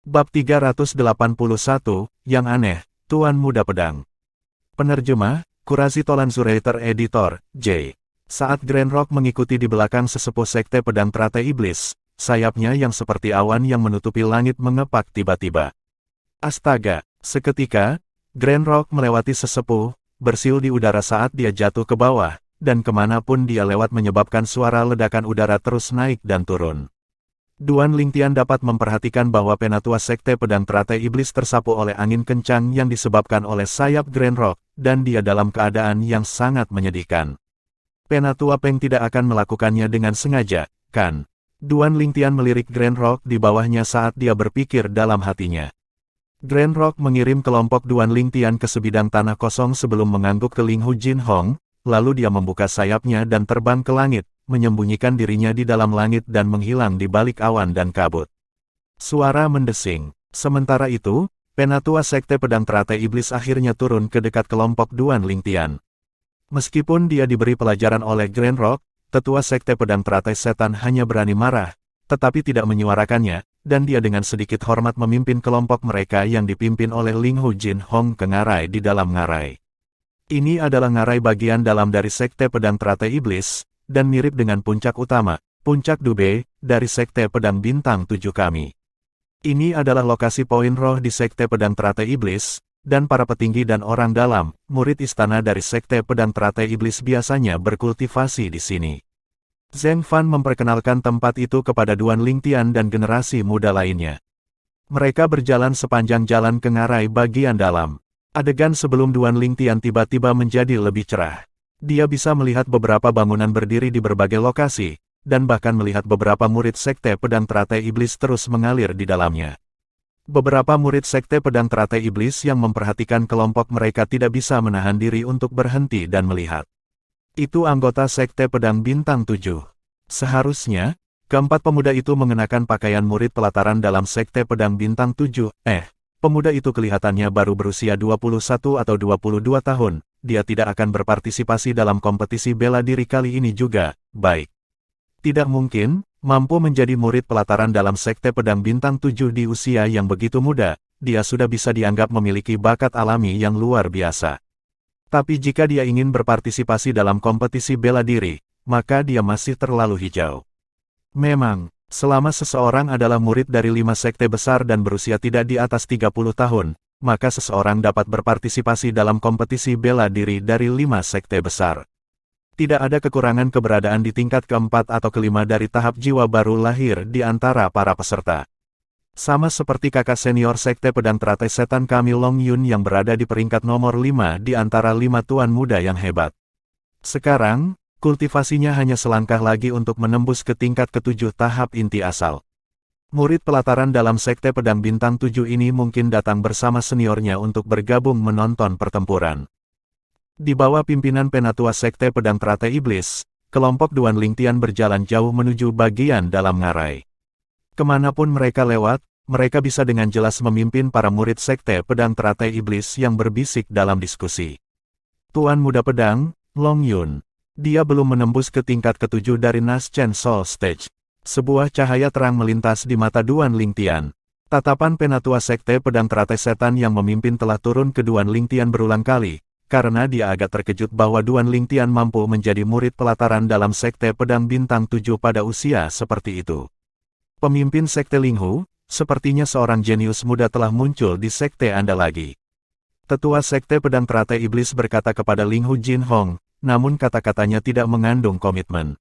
Bab 381, yang aneh, Tuan Muda Pedang. Penerjemah, Kurasi Tolan Zurater Editor, J. Saat Grand Rock mengikuti di belakang sesepuh sekte pedang teratai iblis, sayapnya yang seperti awan yang menutupi langit mengepak tiba-tiba. Astaga, seketika, Grand Rock melewati sesepuh, bersiul di udara saat dia jatuh ke bawah, dan kemanapun dia lewat menyebabkan suara ledakan udara terus naik dan turun. Duan Lingtian dapat memperhatikan bahwa penatua sekte pedang teratai iblis tersapu oleh angin kencang yang disebabkan oleh sayap Grand Rock, dan dia dalam keadaan yang sangat menyedihkan. Penatua Peng tidak akan melakukannya dengan sengaja, kan? Duan Lingtian melirik Grand Rock di bawahnya saat dia berpikir dalam hatinya. Grand Rock mengirim kelompok Duan Lingtian ke sebidang tanah kosong sebelum mengangguk ke Ling Hu Jin Hong, lalu dia membuka sayapnya dan terbang ke langit, menyembunyikan dirinya di dalam langit dan menghilang di balik awan dan kabut. Suara mendesing. Sementara itu, penatua sekte pedang teratai iblis akhirnya turun ke dekat kelompok Duan Lingtian. Meskipun dia diberi pelajaran oleh Grand Rock, tetua sekte pedang teratai setan hanya berani marah, tetapi tidak menyuarakannya, dan dia dengan sedikit hormat memimpin kelompok mereka yang dipimpin oleh Ling Hu Jin Hong ke ngarai di dalam ngarai. Ini adalah ngarai bagian dalam dari sekte pedang teratai iblis, dan mirip dengan puncak utama, puncak Dube, dari sekte pedang bintang 7 kami. Ini adalah lokasi poin roh di sekte pedang teratai iblis, dan para petinggi dan orang dalam, murid istana dari sekte pedang teratai iblis biasanya berkultivasi di sini. Zheng Fan memperkenalkan tempat itu kepada Duan Lingtian dan generasi muda lainnya. Mereka berjalan sepanjang jalan ke ngarai bagian dalam. Adegan sebelum Duan Lingtian tiba-tiba menjadi lebih cerah. Dia bisa melihat beberapa bangunan berdiri di berbagai lokasi, dan bahkan melihat beberapa murid sekte pedang teratai iblis terus mengalir di dalamnya. Beberapa murid sekte pedang teratai iblis yang memperhatikan kelompok mereka tidak bisa menahan diri untuk berhenti dan melihat. Itu anggota sekte pedang bintang 7. Seharusnya, keempat pemuda itu mengenakan pakaian murid pelataran dalam sekte pedang bintang 7. Pemuda itu kelihatannya baru berusia 21 atau 22 tahun. Dia tidak akan berpartisipasi dalam kompetisi bela diri kali ini juga, baik. Tidak mungkin, mampu menjadi murid pelataran dalam sekte pedang bintang 7 di usia yang begitu muda, dia sudah bisa dianggap memiliki bakat alami yang luar biasa. Tapi jika dia ingin berpartisipasi dalam kompetisi bela diri, maka dia masih terlalu hijau. Memang, selama seseorang adalah murid dari 5 sekte besar dan berusia tidak di atas 30 tahun, maka seseorang dapat berpartisipasi dalam kompetisi bela diri dari 5 sekte besar. Tidak ada kekurangan keberadaan di tingkat keempat atau kelima dari tahap jiwa baru lahir di antara para peserta. Sama seperti kakak senior sekte pedang teratai setan kami Long Yun yang berada di peringkat nomor 5 di antara 5 tuan muda yang hebat. Sekarang, kultivasinya hanya selangkah lagi untuk menembus ke tingkat ke-7 tahap inti asal. Murid pelataran dalam sekte pedang bintang 7 ini mungkin datang bersama seniornya untuk bergabung menonton pertempuran. Di bawah pimpinan penatua sekte pedang teratai iblis, kelompok Duan Lingtian berjalan jauh menuju bagian dalam ngarai. Kemanapun mereka lewat, mereka bisa dengan jelas memimpin para murid sekte pedang teratai iblis yang berbisik dalam diskusi. Tuan Muda Pedang, Long Yun. Dia belum menembus ke tingkat ke-7 dari Naschen Soul Stage. Sebuah cahaya terang melintas di mata Duan Lingtian. Tatapan penatua sekte pedang teratai setan yang memimpin telah turun ke Duan Lingtian berulang kali, karena dia agak terkejut bahwa Duan Lingtian mampu menjadi murid pelataran dalam sekte pedang bintang 7 pada usia seperti itu. Pemimpin sekte Ling Hu, sepertinya seorang jenius muda telah muncul di sekte Anda lagi. Tetua sekte pedang teratai iblis berkata kepada Ling Hu Jin Hong, namun kata-katanya tidak mengandung komitmen.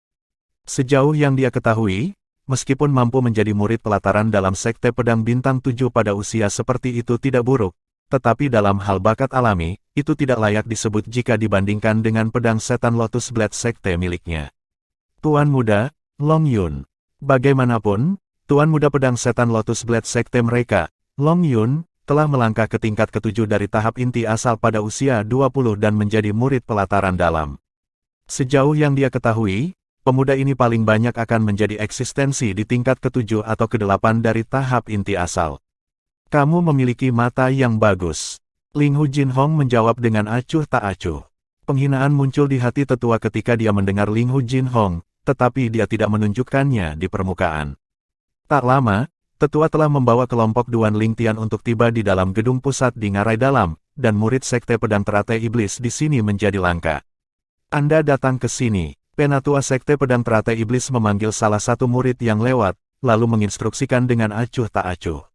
Sejauh yang dia ketahui, meskipun mampu menjadi murid pelataran dalam sekte pedang bintang 7 pada usia seperti itu tidak buruk, tetapi dalam hal bakat alami, itu tidak layak disebut jika dibandingkan dengan pedang setan Lotus Blade sekte miliknya. Tuan Muda, Long Yun. Bagaimanapun, Tuan Muda pedang setan Lotus Blade sekte mereka, Long Yun, telah melangkah ke tingkat ke-7 dari tahap inti asal pada usia 20 dan menjadi murid pelataran dalam. Sejauh yang dia ketahui, pemuda ini paling banyak akan menjadi eksistensi di tingkat ke-7 atau ke-8 dari tahap inti asal. Kamu memiliki mata yang bagus. Ling Hu Jin Hong menjawab dengan acuh tak acuh. Penghinaan muncul di hati tetua ketika dia mendengar Ling Hu Jin Hong, tetapi dia tidak menunjukkannya di permukaan. Tak lama, tetua telah membawa kelompok Duan Lingtian untuk tiba di dalam gedung pusat di Ngarai Dalam, dan murid Sekte Pedang Teratai Iblis di sini menjadi langka. Anda datang ke sini. Penatua Sekte Pedang Teratai Iblis memanggil salah satu murid yang lewat, lalu menginstruksikan dengan acuh tak acuh.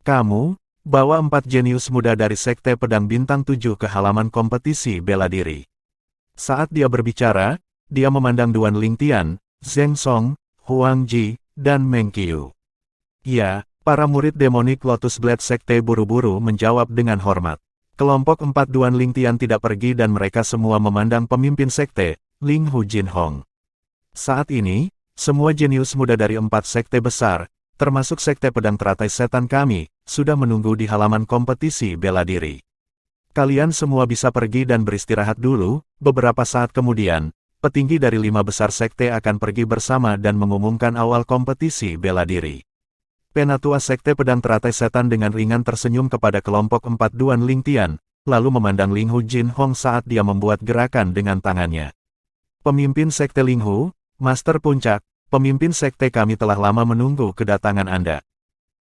Kamu, bawa 4 jenius muda dari Sekte Pedang Bintang 7 ke halaman kompetisi bela diri. Saat dia berbicara, dia memandang Duan Lingtian, Zheng Song, Huang Ji, dan Meng Qiu. Ya, para murid demonik Lotus Blade Sekte buru-buru menjawab dengan hormat. Kelompok 4 Duan Lingtian tidak pergi dan mereka semua memandang pemimpin sekte, Ling Hu Jin Hong. Saat ini, semua jenius muda dari 4 sekte besar, termasuk Sekte Pedang Teratai Setan kami, sudah menunggu di halaman kompetisi bela diri. Kalian semua bisa pergi dan beristirahat dulu. Beberapa saat kemudian, petinggi dari 5 besar sekte akan pergi bersama dan mengumumkan awal kompetisi bela diri. Penatua Sekte Pedang Teratai Setan dengan ringan tersenyum kepada kelompok 4 Duan Lingtian, lalu memandang Ling Hu Jin Hong saat dia membuat gerakan dengan tangannya. Pemimpin Sekte Ling Hu, Master Puncak, pemimpin sekte kami telah lama menunggu kedatangan Anda.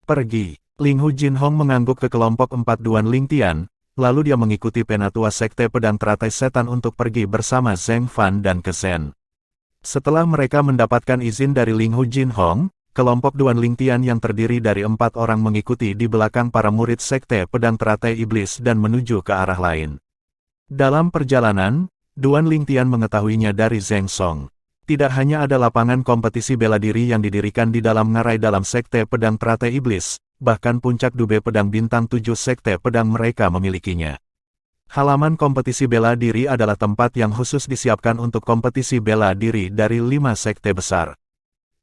Pergi. Ling Hu Jin Hong mengangguk ke kelompok 4 Duan Lingtian, lalu dia mengikuti Penatua Sekte Pedang Teratai Setan untuk pergi bersama Zheng Fan dan Kezhen. Setelah mereka mendapatkan izin dari Ling Hu Jin Hong, kelompok Duan Lingtian yang terdiri dari 4 orang mengikuti di belakang para murid Sekte Pedang Teratai Iblis dan menuju ke arah lain. Dalam perjalanan, Duan Lingtian mengetahuinya dari Zheng Song. Tidak hanya ada lapangan kompetisi bela diri yang didirikan di dalam Ngarai Dalam Sekte Pedang Teratai Iblis, bahkan puncak Dube Pedang Bintang 7 Sekte Pedang mereka memilikinya. Halaman kompetisi bela diri adalah tempat yang khusus disiapkan untuk kompetisi bela diri dari 5 sekte besar.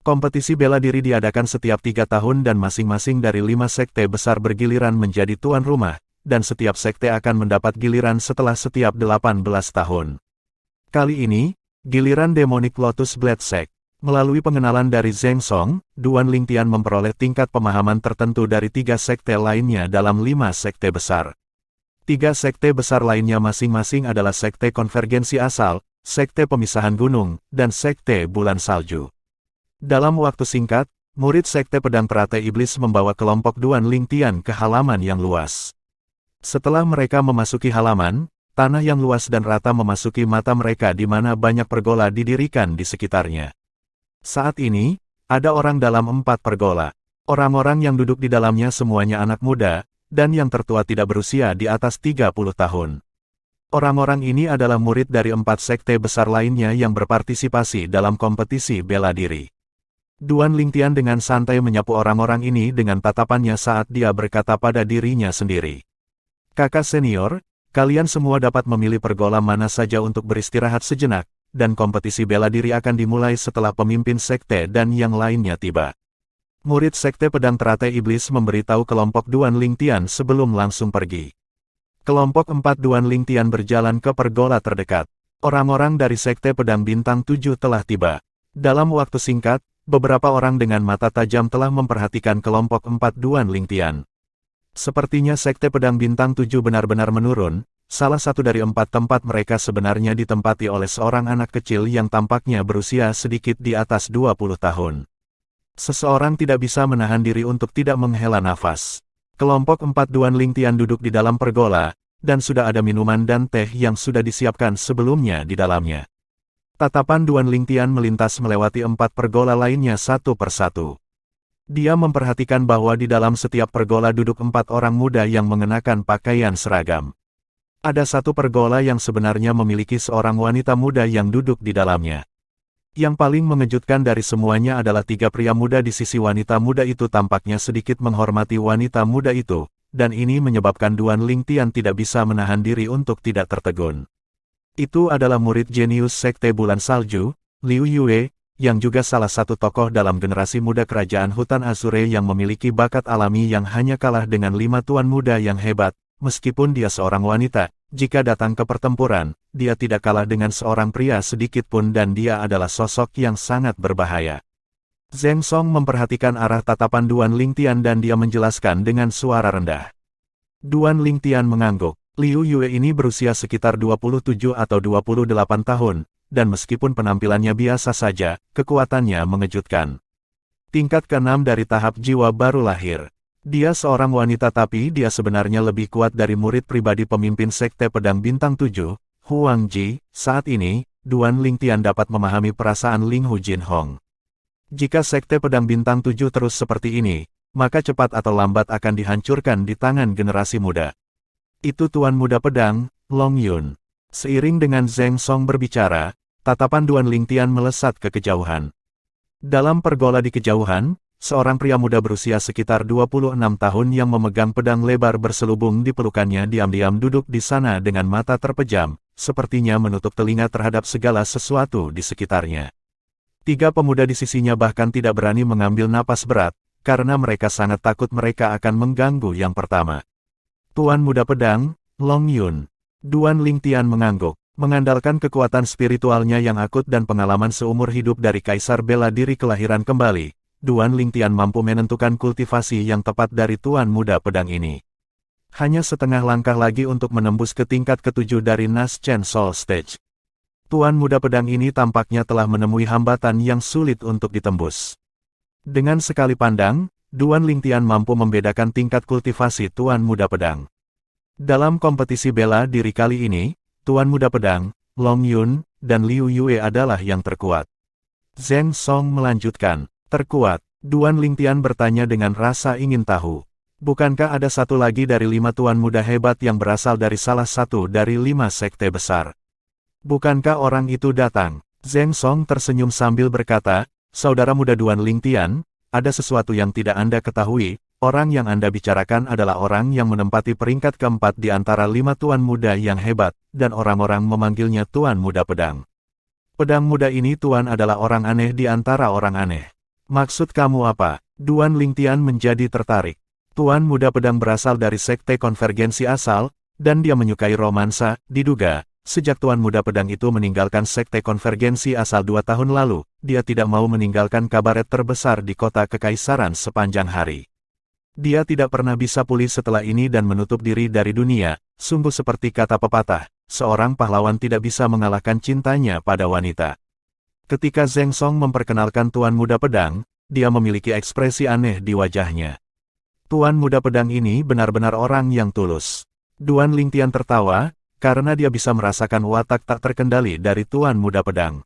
Kompetisi bela diri diadakan setiap 3 tahun dan masing-masing dari 5 sekte besar bergiliran menjadi tuan rumah, dan setiap sekte akan mendapat giliran setelah setiap 18 tahun. Kali ini, giliran Demonic Lotus Blade Sect. Melalui pengenalan dari Zheng Song, Duan Lingtian memperoleh tingkat pemahaman tertentu dari 3 sekte lainnya dalam 5 sekte besar. 3 sekte besar lainnya masing-masing adalah Sekte Konvergensi Asal, Sekte Pemisahan Gunung, dan Sekte Bulan Salju. Dalam waktu singkat, murid Sekte Pedang Teratai Iblis membawa kelompok Duan Lingtian ke halaman yang luas. Setelah mereka memasuki halaman, tanah yang luas dan rata memasuki mata mereka di mana banyak pergola didirikan di sekitarnya. Saat ini, ada orang dalam 4 pergola. Orang-orang yang duduk di dalamnya semuanya anak muda, dan yang tertua tidak berusia di atas 30 tahun. Orang-orang ini adalah murid dari 4 sekte besar lainnya yang berpartisipasi dalam kompetisi bela diri. Duan Lingtian dengan santai menyapu orang-orang ini dengan tatapannya saat dia berkata pada dirinya sendiri. Kakak senior, kalian semua dapat memilih pergola mana saja untuk beristirahat sejenak, dan kompetisi bela diri akan dimulai setelah pemimpin sekte dan yang lainnya tiba. Murid Sekte Pedang Teratai Iblis memberitahu kelompok Duan Lingtian sebelum langsung pergi. Kelompok 4 Duan Lingtian berjalan ke pergola terdekat. Orang-orang dari Sekte Pedang Bintang 7 telah tiba. Dalam waktu singkat, beberapa orang dengan mata tajam telah memperhatikan kelompok 4 Duan Lingtian. Sepertinya Sekte Pedang Bintang 7 benar-benar menurun, salah satu dari 4 tempat mereka sebenarnya ditempati oleh seorang anak kecil yang tampaknya berusia sedikit di atas 20 tahun. Seseorang tidak bisa menahan diri untuk tidak menghela nafas. Kelompok 4 Duan Lingtian duduk di dalam pergola, dan sudah ada minuman dan teh yang sudah disiapkan sebelumnya di dalamnya. Tatapan Duan Lingtian melintas melewati 4 pergola lainnya satu persatu. Dia memperhatikan bahwa di dalam setiap pergola duduk 4 orang muda yang mengenakan pakaian seragam. Ada satu pergola yang sebenarnya memiliki seorang wanita muda yang duduk di dalamnya. Yang paling mengejutkan dari semuanya adalah 3 pria muda di sisi wanita muda itu tampaknya sedikit menghormati wanita muda itu, dan ini menyebabkan Duan Lingtian tidak bisa menahan diri untuk tidak tertegun. Itu adalah murid jenius Sekte Bulan Salju, Liu Yue, yang juga salah satu tokoh dalam generasi muda Kerajaan Hutan Azure yang memiliki bakat alami yang hanya kalah dengan 5 tuan muda yang hebat. Meskipun dia seorang wanita, jika datang ke pertempuran, dia tidak kalah dengan seorang pria sedikit pun dan dia adalah sosok yang sangat berbahaya. Zheng Song memperhatikan arah tatapan Duan Lingtian dan dia menjelaskan dengan suara rendah. Duan Lingtian mengangguk. Liu Yue ini berusia sekitar 27 atau 28 tahun, dan meskipun penampilannya biasa saja, kekuatannya mengejutkan. Tingkat ke-6 dari tahap jiwa baru lahir. Dia seorang wanita tapi dia sebenarnya lebih kuat dari murid pribadi pemimpin Sekte Pedang Bintang 7, Huang Ji. Saat ini, Duan Lingtian dapat memahami perasaan Ling Hu Jinhong. Jika Sekte Pedang Bintang 7 terus seperti ini, maka cepat atau lambat akan dihancurkan di tangan generasi muda. Itu Tuan Muda Pedang, Long Yun. Seiring dengan Zheng Song berbicara, tatapan Duan Lingtian melesat ke kejauhan. Dalam pergola di kejauhan, seorang pria muda berusia sekitar 26 tahun yang memegang pedang lebar berselubung di pelukannya diam-diam duduk di sana dengan mata terpejam, sepertinya menutup telinga terhadap segala sesuatu di sekitarnya. 3 pemuda di sisinya bahkan tidak berani mengambil napas berat, karena mereka sangat takut mereka akan mengganggu yang pertama. Tuan Muda Pedang, Long Yun. Duan Lingtian mengangguk. Mengandalkan kekuatan spiritualnya yang akut dan pengalaman seumur hidup dari Kaisar Bela Diri kelahiran kembali, Duan Lingtian mampu menentukan kultivasi yang tepat dari Tuan Muda Pedang ini. Hanya setengah langkah lagi untuk menembus ke tingkat ke-7 dari Nas Chen Soul Stage. Tuan Muda Pedang ini tampaknya telah menemui hambatan yang sulit untuk ditembus. Dengan sekali pandang, Duan Lingtian mampu membedakan tingkat kultivasi Tuan Muda Pedang. Dalam kompetisi bela diri kali ini, Tuan Muda Pedang, Long Yun, dan Liu Yue adalah yang terkuat. Zheng Song melanjutkan, terkuat. Duan Lingtian bertanya dengan rasa ingin tahu. Bukankah ada satu lagi dari 5 tuan muda hebat yang berasal dari salah satu dari 5 sekte besar? Bukankah orang itu datang? Zheng Song tersenyum sambil berkata, Saudara muda Duan Lingtian, ada sesuatu yang tidak Anda ketahui. Orang yang Anda bicarakan adalah orang yang menempati peringkat keempat di antara 5 tuan muda yang hebat, dan orang-orang memanggilnya Tuan Muda Pedang. Pedang muda ini Tuan adalah orang aneh di antara orang aneh. Maksud kamu apa? Duan Lingtian menjadi tertarik. Tuan Muda Pedang berasal dari Sekte Konvergensi asal, dan dia menyukai romansa, diduga. Sejak Tuan Muda Pedang itu meninggalkan Sekte Konvergensi asal 2 tahun lalu, dia tidak mau meninggalkan kabaret terbesar di kota kekaisaran sepanjang hari. Dia tidak pernah bisa pulih setelah ini dan menutup diri dari dunia, sungguh seperti kata pepatah, seorang pahlawan tidak bisa mengalahkan cintanya pada wanita. Ketika Zheng Song memperkenalkan Tuan Muda Pedang, dia memiliki ekspresi aneh di wajahnya. Tuan Muda Pedang ini benar-benar orang yang tulus. Duan Lingtian tertawa, karena dia bisa merasakan watak tak terkendali dari Tuan Muda Pedang.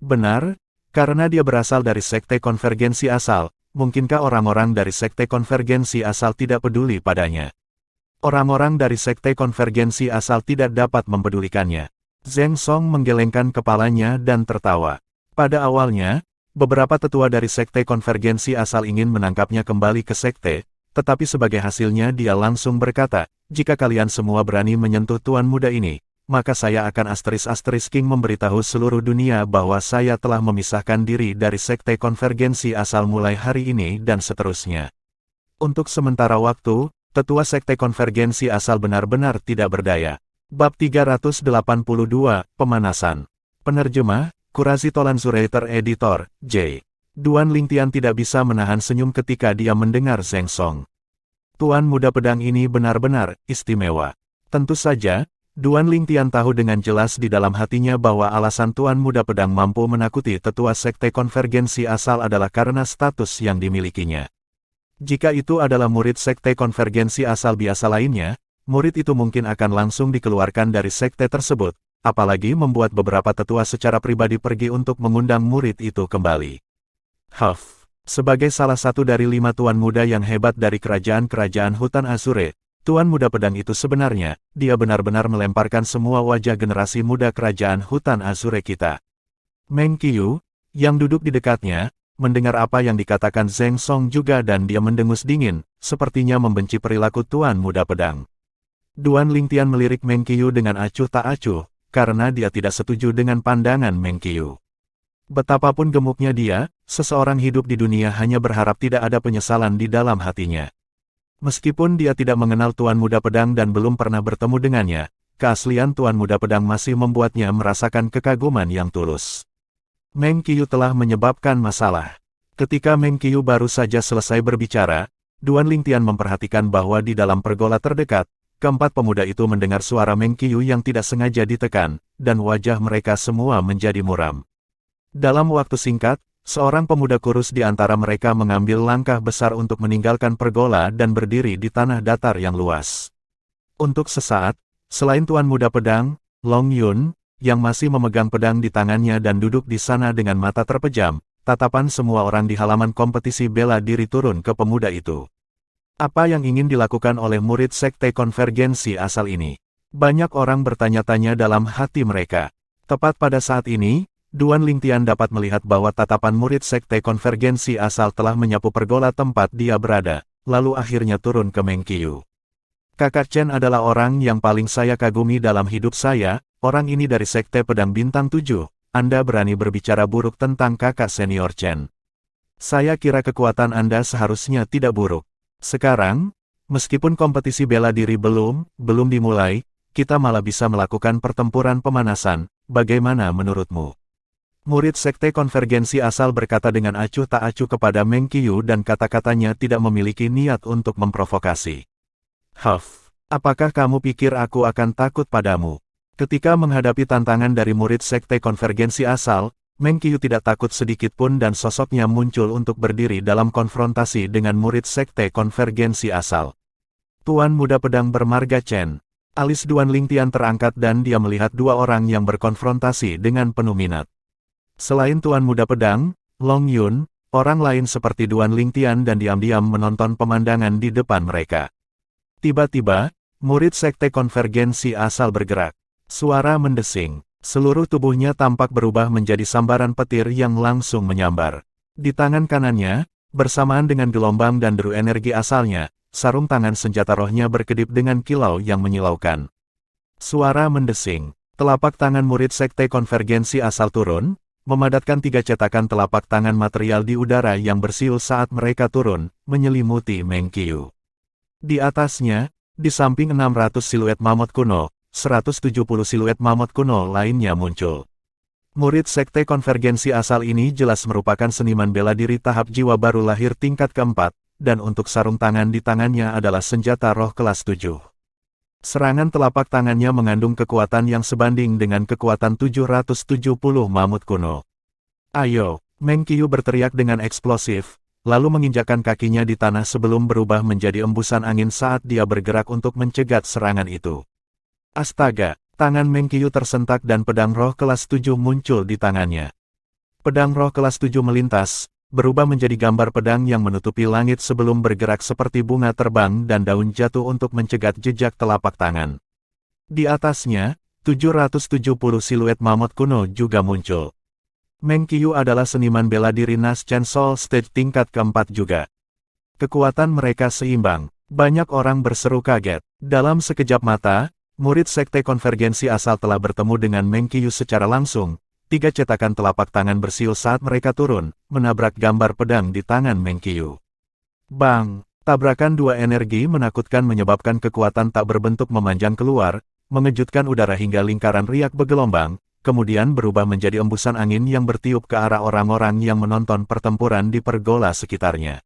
Benar, karena dia berasal dari Sekte Konvergensi asal. Mungkinkah orang-orang dari Sekte Konvergensi asal tidak peduli padanya? Orang-orang dari Sekte Konvergensi asal tidak dapat mempedulikannya. Zheng Song menggelengkan kepalanya dan tertawa. Pada awalnya, beberapa tetua dari Sekte Konvergensi asal ingin menangkapnya kembali ke Sekte, tetapi sebagai hasilnya dia langsung berkata, jika kalian semua berani menyentuh Tuan Muda ini, maka saya akan **King memberitahu seluruh dunia bahwa saya telah memisahkan diri dari Sekte Konvergensi asal mulai hari ini dan seterusnya. Untuk sementara waktu, tetua Sekte Konvergensi asal benar-benar tidak berdaya. Bab 382, Pemanasan. Penerjemah, Kurazi Tolanzurator Editor, J. Duan Lingtian tidak bisa menahan senyum ketika dia mendengar Zheng Song. Tuan Muda Pedang ini benar-benar istimewa. Tentu saja, Duan Lingtian tahu dengan jelas di dalam hatinya bahwa alasan Tuan Muda Pedang mampu menakuti tetua Sekte Konvergensi asal adalah karena status yang dimilikinya. Jika itu adalah murid Sekte Konvergensi asal biasa lainnya, murid itu mungkin akan langsung dikeluarkan dari sekte tersebut, apalagi membuat beberapa tetua secara pribadi pergi untuk mengundang murid itu kembali. Sebagai salah satu dari 5 tuan muda yang hebat dari kerajaan-kerajaan hutan Azure, Tuan Muda Pedang itu sebenarnya, dia benar-benar melemparkan semua wajah generasi muda kerajaan hutan Azure kita. Meng Qiu, yang duduk di dekatnya, mendengar apa yang dikatakan Zheng Song juga dan dia mendengus dingin, sepertinya membenci perilaku Tuan Muda Pedang. Duan Lingtian melirik Meng Qiu dengan acuh tak acuh, karena dia tidak setuju dengan pandangan Meng Qiu. Betapapun gemuknya dia, seseorang hidup di dunia hanya berharap tidak ada penyesalan di dalam hatinya. Meskipun dia tidak mengenal Tuan Muda Pedang dan belum pernah bertemu dengannya, keaslian Tuan Muda Pedang masih membuatnya merasakan kekaguman yang tulus. Meng Qiu telah menyebabkan masalah. Ketika Meng Qiu baru saja selesai berbicara, Duan Lingtian memperhatikan bahwa di dalam pergola terdekat, keempat pemuda itu mendengar suara Meng Qiu yang tidak sengaja ditekan, dan wajah mereka semua menjadi muram. Dalam waktu singkat, Seorang pemuda kurus di antara mereka mengambil langkah besar untuk meninggalkan pergola dan berdiri di tanah datar yang luas. Untuk sesaat, selain Tuan Muda Pedang, Long Yun, yang masih memegang pedang di tangannya dan duduk di sana dengan mata terpejam, tatapan semua orang di halaman kompetisi bela diri turun ke pemuda itu. Apa yang ingin dilakukan oleh murid Sekte Konvergensi asal ini? Banyak orang bertanya-tanya dalam hati mereka. Tepat pada saat ini, Duan Lingtian dapat melihat bahwa tatapan murid Sekte Konvergensi asal telah menyapu pergola tempat dia berada, lalu akhirnya turun ke Meng Qiu. Kakak Chen adalah orang yang paling saya kagumi dalam hidup saya, orang ini dari Sekte Pedang Bintang 7, Anda berani berbicara buruk tentang kakak senior Chen. Saya kira kekuatan Anda seharusnya tidak buruk. Sekarang, meskipun kompetisi bela diri belum dimulai, kita malah bisa melakukan pertempuran pemanasan, bagaimana menurutmu? Murid Sekte Konvergensi asal berkata dengan acuh tak acuh kepada Meng Qiu dan kata-katanya tidak memiliki niat untuk memprovokasi. Huff, apakah kamu pikir aku akan takut padamu? Ketika menghadapi tantangan dari murid Sekte Konvergensi asal, Meng Qiu tidak takut sedikit pun dan sosoknya muncul untuk berdiri dalam konfrontasi dengan murid Sekte Konvergensi asal. Tuan Muda Pedang Bermarga Chen. Alis Duan Lingtian terangkat dan dia melihat dua orang yang berkonfrontasi dengan penuh minat. Selain Tuan Muda Pedang, Long Yun, orang lain seperti Duan Lingtian dan diam-diam menonton pemandangan di depan mereka. Tiba-tiba, murid Sekte Konvergensi asal bergerak. Suara mendesing. Seluruh tubuhnya tampak berubah menjadi sambaran petir yang langsung menyambar. Di tangan kanannya, bersamaan dengan gelombang dan deru energi asalnya, sarung tangan senjata rohnya berkedip dengan kilau yang menyilaukan. Suara mendesing. Telapak tangan murid Sekte Konvergensi asal turun, memadatkan 3 cetakan telapak tangan material di udara yang bersiul saat mereka turun, menyelimuti Meng Qiu. Di atasnya, di samping 600 siluet mamut kuno, 170 siluet mamut kuno lainnya muncul. Murid Sekte Konvergensi asal ini jelas merupakan seniman bela diri tahap jiwa baru lahir tingkat keempat, dan untuk sarung tangan di tangannya adalah senjata roh kelas 7. Serangan telapak tangannya mengandung kekuatan yang sebanding dengan kekuatan 770 mamut kuno. Ayo, Meng Qiu berteriak dengan eksplosif, lalu menginjakkan kakinya di tanah sebelum berubah menjadi embusan angin saat dia bergerak untuk mencegat serangan itu. Astaga, tangan Meng Qiu tersentak dan pedang roh kelas 7 muncul di tangannya. Pedang roh kelas 7 melintas, berubah menjadi gambar pedang yang menutupi langit sebelum bergerak seperti bunga terbang dan daun jatuh untuk mencegat jejak telapak tangan. Di atasnya, 770 siluet mamut kuno juga muncul. Meng Qiu adalah seniman bela diri Nas Chen Soul Stage tingkat keempat juga. Kekuatan mereka seimbang. Banyak orang berseru kaget. Dalam sekejap mata, murid Sekte Konvergensi asal telah bertemu dengan Meng Qiu secara langsung. 3 cetakan telapak tangan bersiul saat mereka turun, menabrak gambar pedang di tangan Meng Qiu. Bang! Tabrakan dua energi menakutkan menyebabkan kekuatan tak berbentuk memanjang keluar, mengejutkan udara hingga lingkaran riak bergelombang, kemudian berubah menjadi embusan angin yang bertiup ke arah orang-orang yang menonton pertempuran di pergola sekitarnya.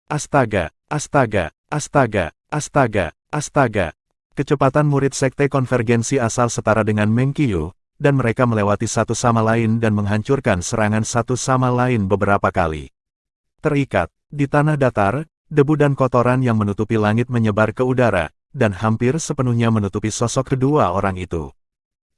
Astaga! Astaga! Astaga! Astaga! Astaga! Kecepatan murid Sekte Konvergensi asal setara dengan Meng Qiu, dan mereka melewati satu sama lain dan menghancurkan serangan satu sama lain beberapa kali. Terikat, di tanah datar, debu dan kotoran yang menutupi langit menyebar ke udara, dan hampir sepenuhnya menutupi sosok kedua orang itu.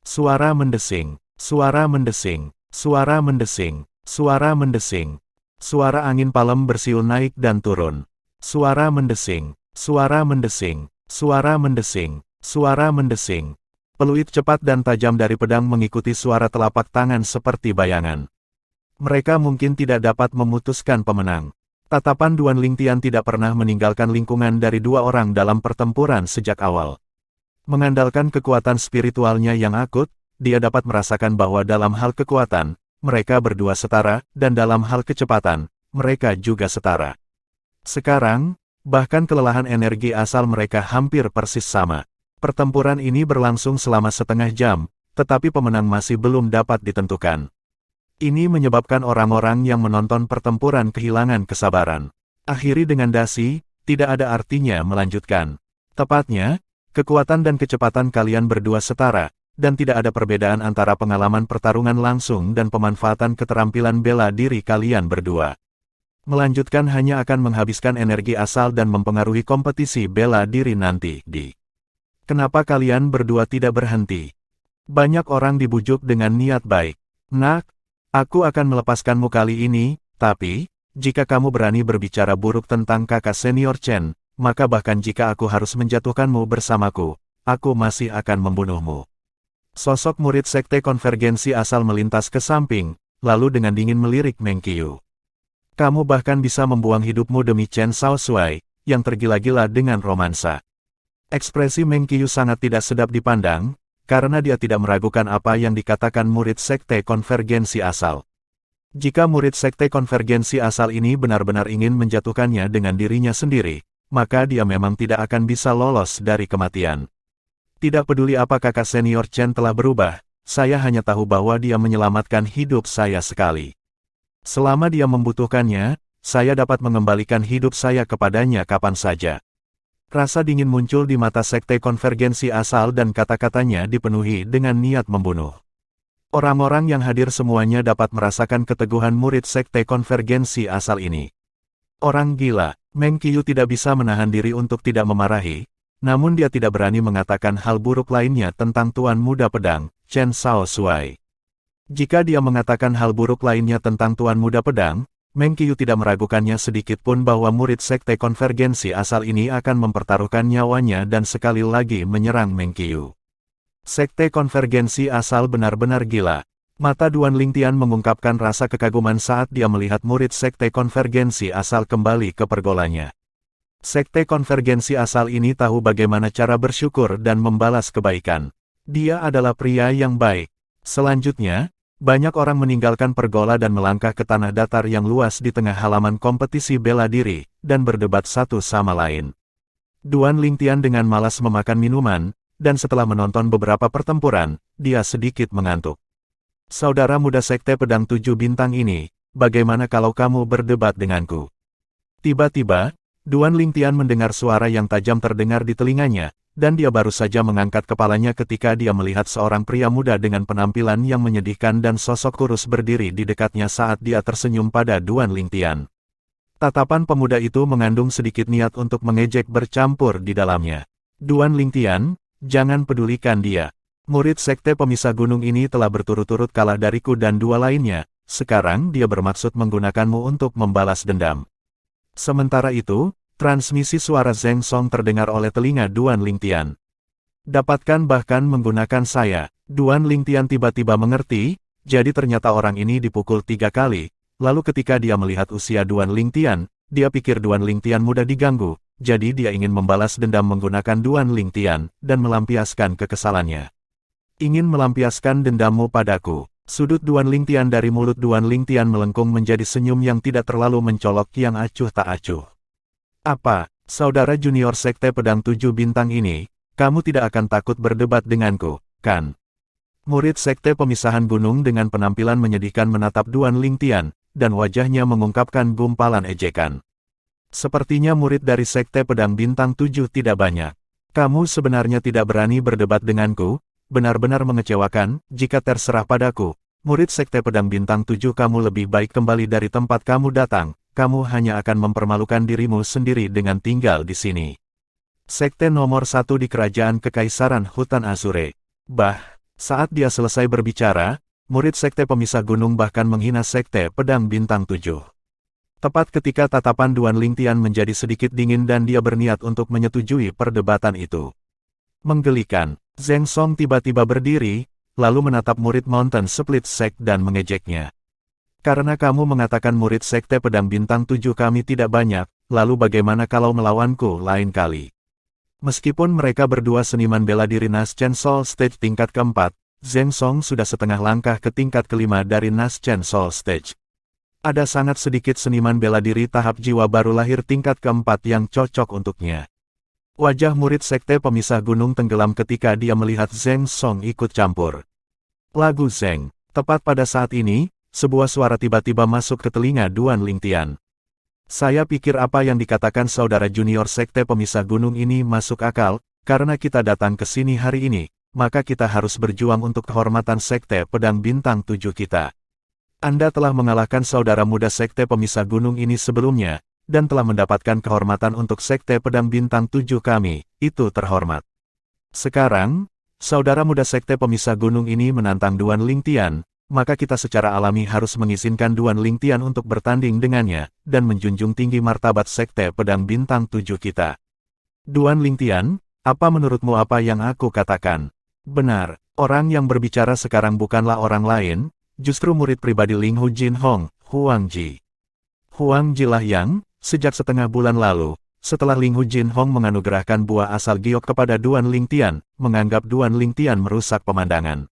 Suara mendesing, suara mendesing, suara mendesing, suara mendesing. Suara angin palem bersiul naik dan turun. Suara mendesing, suara mendesing, suara mendesing, suara mendesing. Peluit cepat dan tajam dari pedang mengikuti suara telapak tangan seperti bayangan. Mereka mungkin tidak dapat memutuskan pemenang. Tatapan Duan Lingtian tidak pernah meninggalkan lingkungan dari dua orang dalam pertempuran sejak awal. Mengandalkan kekuatan spiritualnya yang akut, dia dapat merasakan bahwa dalam hal kekuatan, mereka berdua setara, dan dalam hal kecepatan, mereka juga setara. Sekarang, bahkan kelelahan energi asal mereka hampir persis sama. Pertempuran ini berlangsung selama setengah jam, tetapi pemenang masih belum dapat ditentukan. Ini menyebabkan orang-orang yang menonton pertempuran kehilangan kesabaran. Akhiri dengan dasi, tidak ada artinya melanjutkan. Tepatnya, kekuatan dan kecepatan kalian berdua setara, dan tidak ada perbedaan antara pengalaman pertarungan langsung dan pemanfaatan keterampilan bela diri kalian berdua. Melanjutkan hanya akan menghabiskan energi asal dan mempengaruhi kompetisi bela diri nanti. Kenapa kalian berdua tidak berhenti? Banyak orang dibujuk dengan niat baik. Nak, aku akan melepaskanmu kali ini, tapi, jika kamu berani berbicara buruk tentang kakak senior Chen, maka bahkan jika aku harus menjatuhkanmu bersamaku, aku masih akan membunuhmu. Sosok murid sekte konvergensi asal melintas ke samping, lalu dengan dingin melirik Meng Qiu. Kamu bahkan bisa membuang hidupmu demi Chen Shaoxuai, yang tergila-gila dengan romansa. Ekspresi Meng Qiu sangat tidak sedap dipandang, karena dia tidak meragukan apa yang dikatakan murid sekte konvergensi asal. Jika murid sekte konvergensi asal ini benar-benar ingin menjatuhkannya dengan dirinya sendiri, maka dia memang tidak akan bisa lolos dari kematian. Tidak peduli apa kakak senior Chen telah berubah, saya hanya tahu bahwa dia menyelamatkan hidup saya sekali. Selama dia membutuhkannya, saya dapat mengembalikan hidup saya kepadanya kapan saja. Rasa dingin muncul di mata sekte konvergensi asal dan kata-katanya dipenuhi dengan niat membunuh. Orang-orang yang hadir semuanya dapat merasakan keteguhan murid sekte konvergensi asal ini. Orang gila, Meng Qiu tidak bisa menahan diri untuk tidak memarahi, namun dia tidak berani mengatakan hal buruk lainnya tentang Tuan Muda Pedang, Chen Shaoxuai. Jika dia mengatakan hal buruk lainnya tentang Tuan Muda Pedang, Meng Qiu tidak meragukannya sedikit pun bahwa murid sekte konvergensi asal ini akan mempertaruhkan nyawanya dan sekali lagi menyerang Meng Qiu. Sekte konvergensi asal benar-benar gila. Mata Duan Lingtian mengungkapkan rasa kekaguman saat dia melihat murid sekte konvergensi asal kembali ke pergolanya. Sekte konvergensi asal ini tahu bagaimana cara bersyukur dan membalas kebaikan. Dia adalah pria yang baik. Selanjutnya, banyak orang meninggalkan pergola dan melangkah ke tanah datar yang luas di tengah halaman kompetisi bela diri, dan berdebat satu sama lain. Duan Lingtian dengan malas memakan minuman, dan setelah menonton beberapa pertempuran, dia sedikit mengantuk. Saudara muda sekte pedang 7 bintang ini, bagaimana kalau kamu berdebat denganku? Tiba-tiba, Duan Lingtian mendengar suara yang tajam terdengar di telinganya, dan dia baru saja mengangkat kepalanya ketika dia melihat seorang pria muda dengan penampilan yang menyedihkan dan sosok kurus berdiri di dekatnya saat dia tersenyum pada Duan Lingtian. Tatapan pemuda itu mengandung sedikit niat untuk mengejek bercampur di dalamnya. Duan Lingtian, jangan pedulikan dia. Murid sekte pemisah gunung ini telah berturut-turut kalah dariku dan dua lainnya, sekarang dia bermaksud menggunakanmu untuk membalas dendam. Sementara itu, transmisi suara Zheng Song terdengar oleh telinga Duan Lingtian. Dapatkan bahkan menggunakan saya. Duan Lingtian tiba-tiba mengerti, jadi ternyata orang ini dipukul 3 kali, lalu ketika dia melihat usia Duan Lingtian, dia pikir Duan Lingtian mudah diganggu, jadi dia ingin membalas dendam menggunakan Duan Lingtian, dan melampiaskan kekesalannya. Ingin melampiaskan dendammu padaku. Sudut Duan Lingtian dari mulut Duan Lingtian melengkung menjadi senyum yang tidak terlalu mencolok yang acuh tak acuh. Apa, saudara junior sekte pedang 7 bintang ini, kamu tidak akan takut berdebat denganku, kan? Murid sekte pemisahan gunung dengan penampilan menyedihkan menatap Duan Lingtian, dan wajahnya mengungkapkan gumpalan ejekan. Sepertinya murid dari sekte pedang bintang 7 tidak banyak. Kamu sebenarnya tidak berani berdebat denganku? Benar-benar mengecewakan, jika terserah padaku, murid sekte pedang bintang 7 kamu lebih baik kembali dari tempat kamu datang, kamu hanya akan mempermalukan dirimu sendiri dengan tinggal di sini. Sekte nomor 1 di kerajaan Kekaisaran Hutan Azure. Saat dia selesai berbicara, murid sekte pemisah gunung bahkan menghina sekte pedang bintang 7. Tepat ketika tatapan Duan Lingtian menjadi sedikit dingin dan dia berniat untuk menyetujui perdebatan itu. Menggelikan. Zheng Song tiba-tiba berdiri, lalu menatap murid Mountain Split Sect dan mengejeknya. Karena kamu mengatakan murid sekte pedang bintang 7 kami tidak banyak, lalu bagaimana kalau melawanku lain kali? Meskipun mereka berdua seniman bela diri Naschen Soul Stage tingkat keempat, Zheng Song sudah setengah langkah ke tingkat kelima dari Naschen Soul Stage. Ada sangat sedikit seniman bela diri tahap jiwa baru lahir tingkat keempat yang cocok untuknya. Wajah murid sekte pemisah gunung tenggelam ketika dia melihat Zheng Song ikut campur. Lagu Zheng. Tepat pada saat ini, sebuah suara tiba-tiba masuk ke telinga Duan Lingtian. Saya pikir apa yang dikatakan saudara junior sekte pemisah gunung ini masuk akal, karena kita datang ke sini hari ini, maka kita harus berjuang untuk kehormatan Sekte Pedang Bintang 7 kita. Anda telah mengalahkan saudara muda Sekte Pemisah Gunung ini sebelumnya, dan telah mendapatkan kehormatan untuk Sekte Pedang Bintang 7 kami, itu terhormat. Sekarang, saudara muda Sekte Pemisah Gunung ini menantang Duan Lingtian, maka kita secara alami harus mengizinkan Duan Lingtian untuk bertanding dengannya, dan menjunjung tinggi martabat Sekte Pedang Bintang 7 kita. Duan Lingtian, apa menurutmu apa yang aku katakan? Benar, orang yang berbicara sekarang bukanlah orang lain, justru murid pribadi Ling Hu Jinhong, Huang Ji. Huang Ji lah yang, sejak setengah bulan lalu, setelah Ling Hu Jinhong menganugerahkan buah asal giok kepada Duan Lingtian, menganggap Duan Lingtian merusak pemandangan.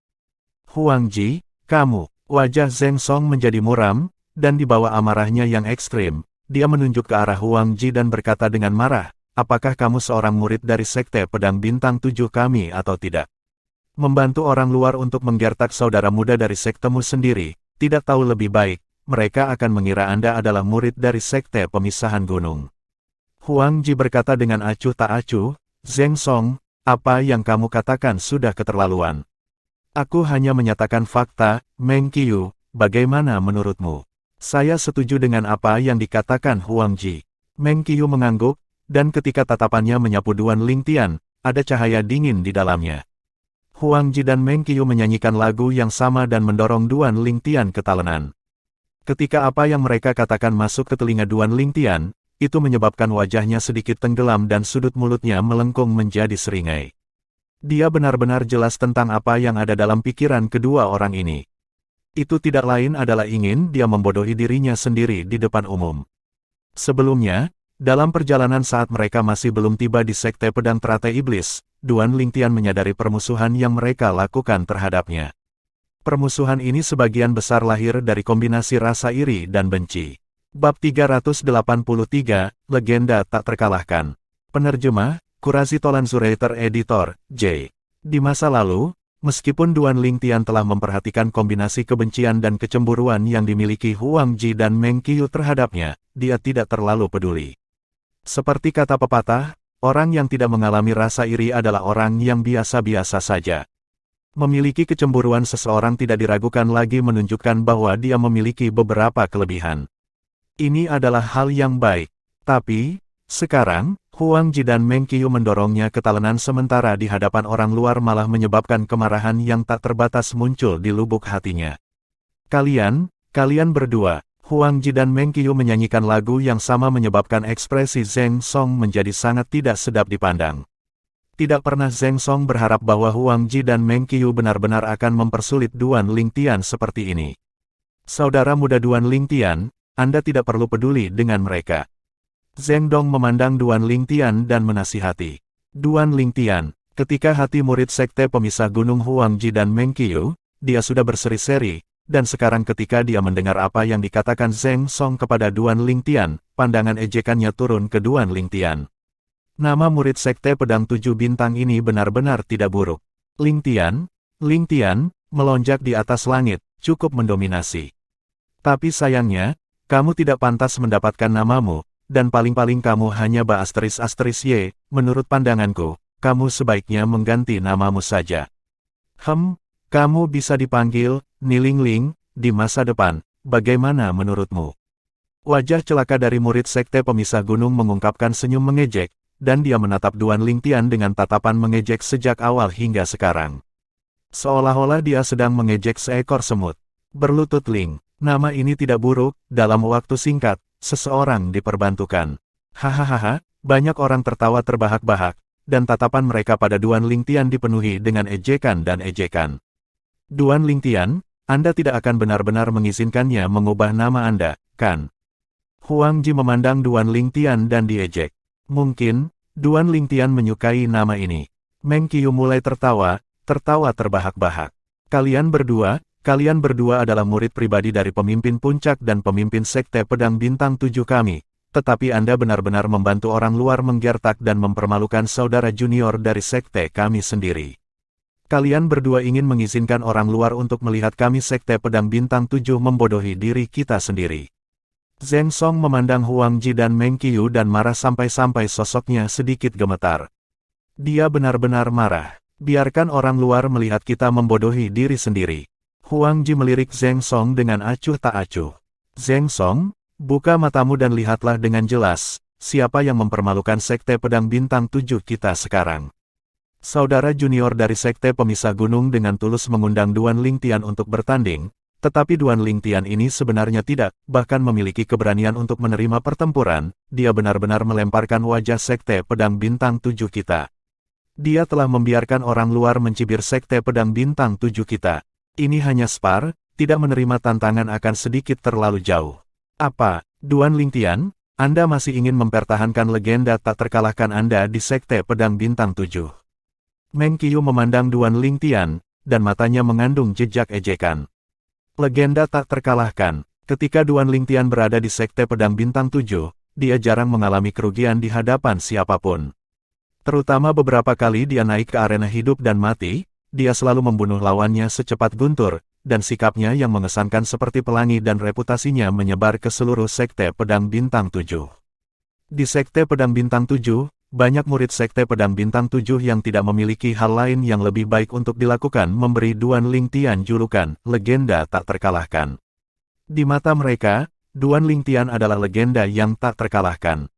Huang Ji, kamu, wajah Zheng Song menjadi muram, dan di bawah amarahnya yang ekstrim, dia menunjuk ke arah Huang Ji dan berkata dengan marah, apakah kamu seorang murid dari Sekte Pedang Bintang 7 kami atau tidak? Membantu orang luar untuk menggertak saudara muda dari sektemu sendiri, tidak tahu lebih baik, mereka akan mengira Anda adalah murid dari Sekte Pemisahan Gunung. Huang Ji berkata dengan acuh tak acuh, Zheng Song, apa yang kamu katakan sudah keterlaluan. Aku hanya menyatakan fakta, Meng Qiu, bagaimana menurutmu? Saya setuju dengan apa yang dikatakan Huang Ji. Meng Qiu mengangguk, dan ketika tatapannya menyapu Duan Lingtian, ada cahaya dingin di dalamnya. Huang Ji dan Meng Qiu menyanyikan lagu yang sama dan mendorong Duan Lingtian ke talenan. Ketika apa yang mereka katakan masuk ke telinga Duan Lingtian, itu menyebabkan wajahnya sedikit tenggelam dan sudut mulutnya melengkung menjadi seringai. Dia benar-benar jelas tentang apa yang ada dalam pikiran kedua orang ini. Itu tidak lain adalah ingin dia membodohi dirinya sendiri di depan umum. Sebelumnya, dalam perjalanan saat mereka masih belum tiba di Sekte Pedang Teratai Iblis, Duan Lingtian menyadari permusuhan yang mereka lakukan terhadapnya. Permusuhan ini sebagian besar lahir dari kombinasi rasa iri dan benci. Bab 383, Legenda Tak Terkalahkan. Penerjemah, Qurazi Tolan Zuraiter Editor, J. Di masa lalu, meskipun Duan Lingtian telah memperhatikan kombinasi kebencian dan kecemburuan yang dimiliki Huang Ji dan Meng Qiu terhadapnya, dia tidak terlalu peduli. Seperti kata pepatah, orang yang tidak mengalami rasa iri adalah orang yang biasa-biasa saja. Memiliki kecemburuan seseorang tidak diragukan lagi menunjukkan bahwa dia memiliki beberapa kelebihan. Ini adalah hal yang baik. Tapi, sekarang, Huang Ji dan Meng Qiu mendorongnya ke talenan sementara di hadapan orang luar malah menyebabkan kemarahan yang tak terbatas muncul di lubuk hatinya. Kalian berdua, Huang Ji dan Meng Qiu menyanyikan lagu yang sama menyebabkan ekspresi Zheng Song menjadi sangat tidak sedap dipandang. Tidak pernah Zheng Song berharap bahwa Huang Ji dan Meng Qiu benar-benar akan mempersulit Duan Lingtian seperti ini. Saudara muda Duan Lingtian, Anda tidak perlu peduli dengan mereka. Zheng Dong memandang Duan Lingtian dan menasihati. Duan Lingtian, ketika hati murid Sekte Pemisah Gunung Huang Ji dan Meng Qiu, dia sudah berseri-seri. Dan sekarang ketika dia mendengar apa yang dikatakan Zheng Song kepada Duan Lingtian, pandangan ejekannya turun ke Duan Lingtian. Nama murid Sekte Pedang 7 Bintang ini benar-benar tidak buruk. Lingtian, melonjak di atas langit, cukup mendominasi. Tapi sayangnya, kamu tidak pantas mendapatkan namamu, dan paling-paling kamu hanya Ba***Y, menurut pandanganku, kamu sebaiknya mengganti namamu saja. Kamu bisa dipanggil Nilingling di masa depan, bagaimana menurutmu? Wajah celaka dari murid Sekte Pemisah Gunung mengungkapkan senyum mengejek, dan dia menatap Duan Lingtian dengan tatapan mengejek sejak awal hingga sekarang. Seolah-olah dia sedang mengejek seekor semut. Berlutut Ling, nama ini tidak buruk, dalam waktu singkat, seseorang diperbantukan. Hahaha, banyak orang tertawa terbahak-bahak, dan tatapan mereka pada Duan Lingtian dipenuhi dengan ejekan dan ejekan. Duan Lingtian, Anda tidak akan benar-benar mengizinkannya mengubah nama Anda, kan? Huang Ji memandang Duan Lingtian dan diejek. Mungkin, Duan Lingtian menyukai nama ini. Meng Qiu mulai tertawa terbahak-bahak. Kalian berdua adalah murid pribadi dari pemimpin puncak dan pemimpin Sekte Pedang Bintang 7 kami, tetapi Anda benar-benar membantu orang luar menggertak dan mempermalukan saudara junior dari Sekte kami sendiri. Kalian berdua ingin mengizinkan orang luar untuk melihat kami Sekte Pedang Bintang 7 membodohi diri kita sendiri. Zheng Song memandang Huang Ji dan Meng Qiu dan marah sampai-sampai sosoknya sedikit gemetar. Dia benar-benar marah. Biarkan orang luar melihat kita membodohi diri sendiri. Huang Ji melirik Zheng Song dengan acuh tak acuh. Zheng Song, buka matamu dan lihatlah dengan jelas, siapa yang mempermalukan Sekte Pedang Bintang 7 kita sekarang. Saudara junior dari Sekte Pemisah Gunung dengan tulus mengundang Duan Lingtian untuk bertanding, tetapi Duan Lingtian ini sebenarnya tidak, bahkan memiliki keberanian untuk menerima pertempuran, dia benar-benar melemparkan wajah Sekte Pedang Bintang 7 kita. Dia telah membiarkan orang luar mencibir Sekte Pedang Bintang 7 kita. Ini hanya spar, tidak menerima tantangan akan sedikit terlalu jauh. Apa, Duan Lingtian, Anda masih ingin mempertahankan legenda tak terkalahkan Anda di Sekte Pedang Bintang 7? Meng Qiu memandang Duan Lingtian, dan matanya mengandung jejak ejekan. Legenda tak terkalahkan, ketika Duan Lingtian berada di Sekte Pedang Bintang 7, dia jarang mengalami kerugian di hadapan siapapun. Terutama beberapa kali dia naik ke arena hidup dan mati, dia selalu membunuh lawannya secepat guntur, dan sikapnya yang mengesankan seperti pelangi dan reputasinya menyebar ke seluruh Sekte Pedang Bintang 7. Di Sekte Pedang Bintang 7, banyak murid Sekte Pedang Bintang 7 yang tidak memiliki hal lain yang lebih baik untuk dilakukan memberi Duan Lingtian julukan legenda tak terkalahkan. Di mata mereka, Duan Lingtian adalah legenda yang tak terkalahkan.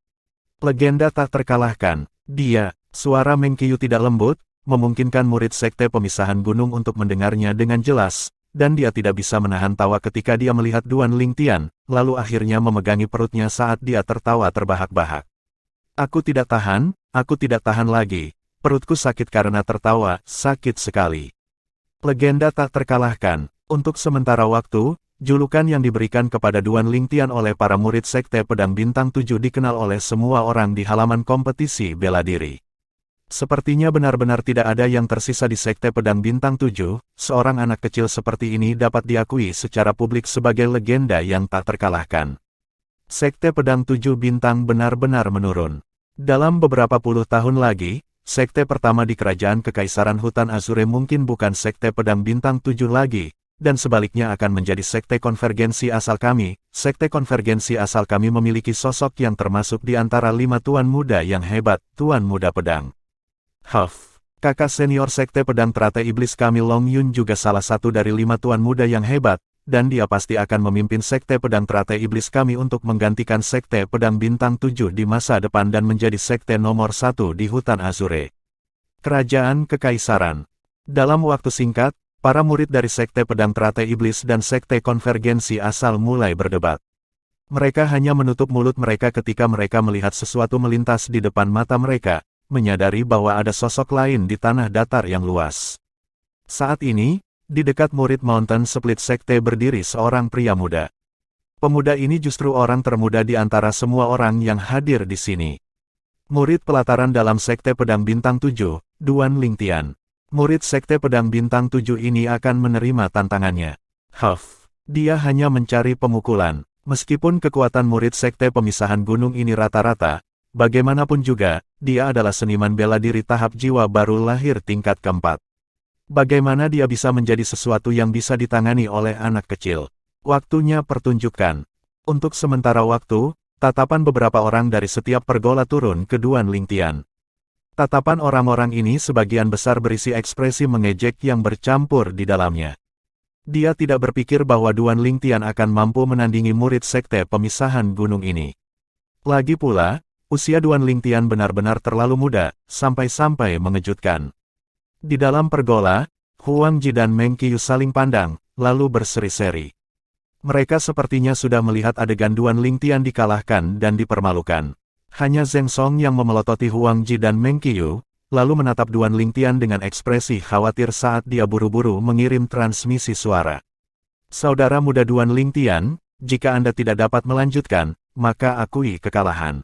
Legenda tak terkalahkan, dia, suara Meng Qiu tidak lembut, memungkinkan murid Sekte Pemisahan Gunung untuk mendengarnya dengan jelas, dan dia tidak bisa menahan tawa ketika dia melihat Duan Lingtian, lalu akhirnya memegangi perutnya saat dia tertawa terbahak-bahak. Aku tidak tahan lagi, perutku sakit karena tertawa, sakit sekali. Legenda tak terkalahkan, untuk sementara waktu, julukan yang diberikan kepada Duan Lingtian oleh para murid Sekte Pedang Bintang 7 dikenal oleh semua orang di halaman kompetisi bela diri. Sepertinya benar-benar tidak ada yang tersisa di Sekte Pedang Bintang 7, seorang anak kecil seperti ini dapat diakui secara publik sebagai legenda yang tak terkalahkan. Sekte Pedang 7 Bintang benar-benar menurun. Dalam beberapa puluh tahun lagi, sekte pertama di Kerajaan Kekaisaran Hutan Azure mungkin bukan Sekte Pedang Bintang 7 lagi, dan sebaliknya akan menjadi Sekte Konvergensi asal kami. Sekte Konvergensi asal kami memiliki sosok yang termasuk di antara 5 tuan muda yang hebat, Tuan Muda Pedang. Huff, kakak senior Sekte Pedang Teratai Iblis kami Long Yun juga salah satu dari 5 tuan muda yang hebat, dan dia pasti akan memimpin Sekte Pedang Teratai Iblis kami untuk menggantikan Sekte Pedang Bintang 7 di masa depan dan menjadi Sekte nomor 1 di Hutan Azure. Kerajaan Kekaisaran. Dalam waktu singkat, para murid dari Sekte Pedang Teratai Iblis dan Sekte Konvergensi asal mulai berdebat. Mereka hanya menutup mulut mereka ketika mereka melihat sesuatu melintas di depan mata mereka, menyadari bahwa ada sosok lain di tanah datar yang luas. Saat ini, di dekat murid Mountain Split Sekte berdiri seorang pria muda. Pemuda ini justru orang termuda di antara semua orang yang hadir di sini. Murid pelataran dalam Sekte Pedang Bintang 7, Duan Lingtian. Murid Sekte Pedang Bintang 7 ini akan menerima tantangannya. Huff, dia hanya mencari pemukulan. Meskipun kekuatan murid Sekte Pemisahan Gunung ini rata-rata, bagaimanapun juga, dia adalah seniman bela diri tahap jiwa baru lahir tingkat keempat. Bagaimana dia bisa menjadi sesuatu yang bisa ditangani oleh anak kecil? Waktunya pertunjukan. Untuk sementara waktu, tatapan beberapa orang dari setiap pergola turun ke Duan Lingtian. Tatapan orang-orang ini sebagian besar berisi ekspresi mengejek yang bercampur di dalamnya. Dia tidak berpikir bahwa Duan Lingtian akan mampu menandingi murid Sekte Pemisahan Gunung ini. Lagi pula, usia Duan Lingtian benar-benar terlalu muda, sampai-sampai mengejutkan. Di dalam pergola, Huang Ji dan Meng Qiu saling pandang, lalu berseri-seri. Mereka sepertinya sudah melihat adegan Duan Lingtian dikalahkan dan dipermalukan. Hanya Zheng Song yang memelototi Huang Ji dan Meng Qiu, lalu menatap Duan Lingtian dengan ekspresi khawatir saat dia buru-buru mengirim transmisi suara. Saudara muda Duan Lingtian, jika Anda tidak dapat melanjutkan, maka akui kekalahan.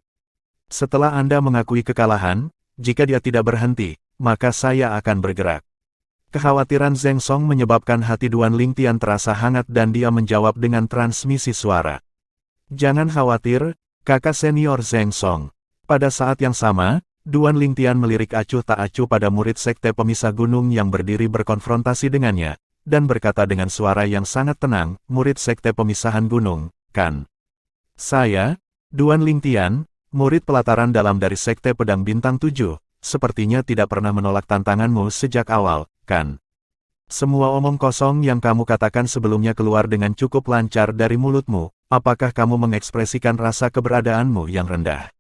Setelah Anda mengakui kekalahan, jika dia tidak berhenti, maka saya akan bergerak. Kekhawatiran Zheng Song menyebabkan hati Duan Lingtian terasa hangat dan dia menjawab dengan transmisi suara. Jangan khawatir, kakak senior Zheng Song. Pada saat yang sama, Duan Lingtian melirik acuh tak acuh pada murid Sekte Pemisah Gunung yang berdiri berkonfrontasi dengannya, dan berkata dengan suara yang sangat tenang, murid Sekte Pemisahan Gunung, kan? Saya, Duan Lingtian, murid pelataran dalam dari Sekte Pedang Bintang 7, sepertinya tidak pernah menolak tantanganmu sejak awal, kan? Semua omong kosong yang kamu katakan sebelumnya keluar dengan cukup lancar dari mulutmu. Apakah kamu mengekspresikan rasa keberadaanmu yang rendah?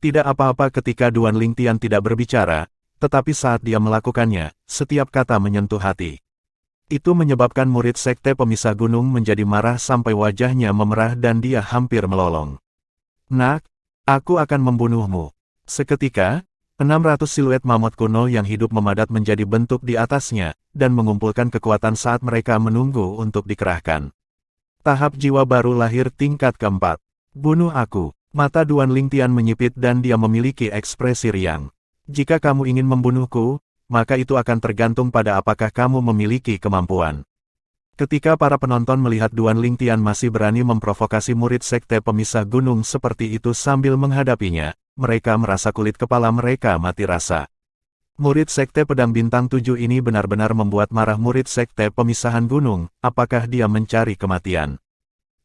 Tidak apa-apa ketika Duan Lingtian tidak berbicara, tetapi saat dia melakukannya, setiap kata menyentuh hati. Itu menyebabkan murid sekte pemisah gunung menjadi marah sampai wajahnya memerah dan dia hampir melolong. Nak, aku akan membunuhmu. Seketika, 600 siluet mamut kuno yang hidup memadat menjadi bentuk di atasnya, dan mengumpulkan kekuatan saat mereka menunggu untuk dikerahkan. Tahap jiwa baru lahir tingkat keempat. Bunuh aku. Mata Duan Lingtian menyipit dan dia memiliki ekspresi riang. Jika kamu ingin membunuhku, maka itu akan tergantung pada apakah kamu memiliki kemampuan. Ketika para penonton melihat Duan Lingtian masih berani memprovokasi murid sekte pemisah gunung seperti itu sambil menghadapinya, mereka merasa kulit kepala mereka mati rasa. Murid sekte pedang bintang 7 ini benar-benar membuat marah murid sekte pemisahan gunung. Apakah dia mencari kematian?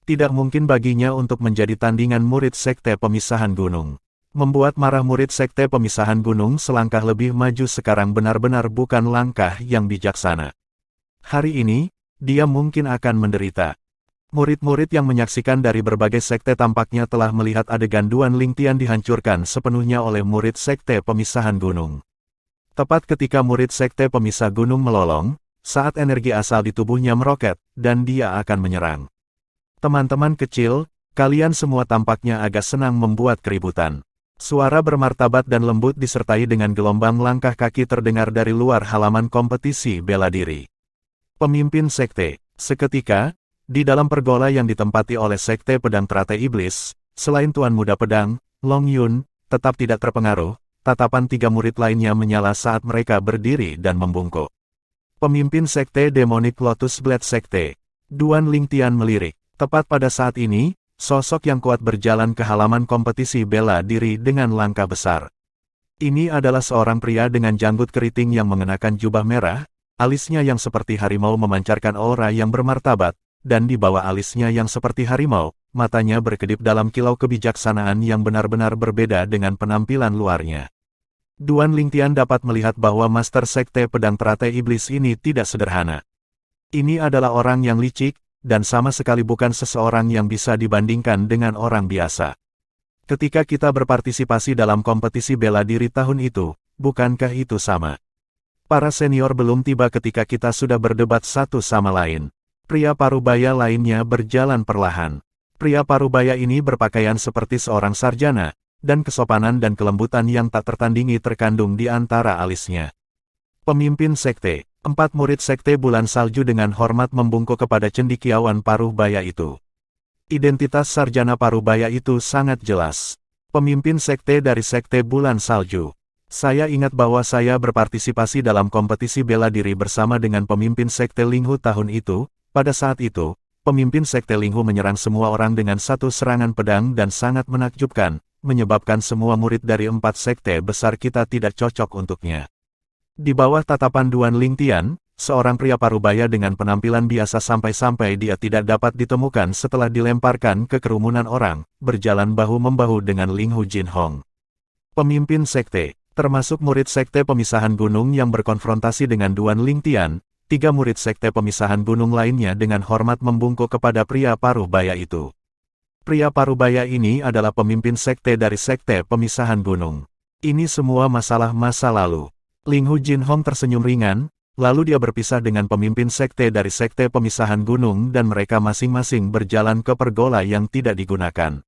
Tidak mungkin baginya untuk menjadi tandingan murid sekte pemisahan gunung. Membuat marah murid sekte pemisahan gunung selangkah lebih maju sekarang benar-benar bukan langkah yang bijaksana. Hari ini, dia mungkin akan menderita. Murid-murid yang menyaksikan dari berbagai sekte tampaknya telah melihat adegan Duan Lingtian dihancurkan sepenuhnya oleh murid sekte pemisahan gunung. Tepat ketika murid sekte pemisah gunung melolong, saat energi asal di tubuhnya meroket, dan dia akan menyerang. Teman-teman kecil, kalian semua tampaknya agak senang membuat keributan. Suara bermartabat dan lembut disertai dengan gelombang langkah kaki terdengar dari luar halaman kompetisi bela diri. Pemimpin sekte. Seketika, di dalam pergola yang ditempati oleh sekte pedang teratai iblis, selain Tuan Muda Pedang, Long Yun, tetap tidak terpengaruh, tatapan 3 murid lainnya menyala saat mereka berdiri dan membungkuk. Pemimpin sekte Demonic Lotus Blade Sekte. Duan Lingtian melirik. Tepat pada saat ini, sosok yang kuat berjalan ke halaman kompetisi bela diri dengan langkah besar. Ini adalah seorang pria dengan janggut keriting yang mengenakan jubah merah, alisnya yang seperti harimau memancarkan aura yang bermartabat, dan di bawah alisnya yang seperti harimau, matanya berkedip dalam kilau kebijaksanaan yang benar-benar berbeda dengan penampilan luarnya. Duan Lingtian dapat melihat bahwa Master Sekte Pedang Teratai Iblis ini tidak sederhana. Ini adalah orang yang licik, dan sama sekali bukan seseorang yang bisa dibandingkan dengan orang biasa. Ketika kita berpartisipasi dalam kompetisi bela diri tahun itu, bukankah itu sama? Para senior belum tiba ketika kita sudah berdebat satu sama lain. Pria parubaya lainnya berjalan perlahan. Pria parubaya ini berpakaian seperti seorang sarjana, dan kesopanan dan kelembutan yang tak tertandingi terkandung di antara alisnya. Pemimpin sekte. 4 murid sekte bulan salju dengan hormat membungkuk kepada cendekiawan parubaya itu. Identitas sarjana parubaya itu sangat jelas. Pemimpin sekte dari sekte bulan salju. Saya ingat bahwa saya berpartisipasi dalam kompetisi bela diri bersama dengan pemimpin sekte Linghu tahun itu. Pada saat itu, pemimpin sekte Linghu menyerang semua orang dengan satu serangan pedang dan sangat menakjubkan, menyebabkan semua murid dari 4 sekte besar kita tidak cocok untuknya. Di bawah tatapan Duan Lingtian, seorang pria parubaya dengan penampilan biasa sampai-sampai dia tidak dapat ditemukan setelah dilemparkan ke kerumunan orang, berjalan bahu-membahu dengan Linghu Jinhong. Pemimpin sekte, termasuk murid sekte pemisahan gunung yang berkonfrontasi dengan Duan Lingtian, 3 murid sekte pemisahan gunung lainnya dengan hormat membungkuk kepada pria parubaya itu. Pria parubaya ini adalah pemimpin sekte dari sekte pemisahan gunung. Ini semua masalah masa lalu. Linghu Jinhong tersenyum ringan, lalu dia berpisah dengan pemimpin sekte dari sekte pemisahan gunung dan mereka masing-masing berjalan ke pergola yang tidak digunakan.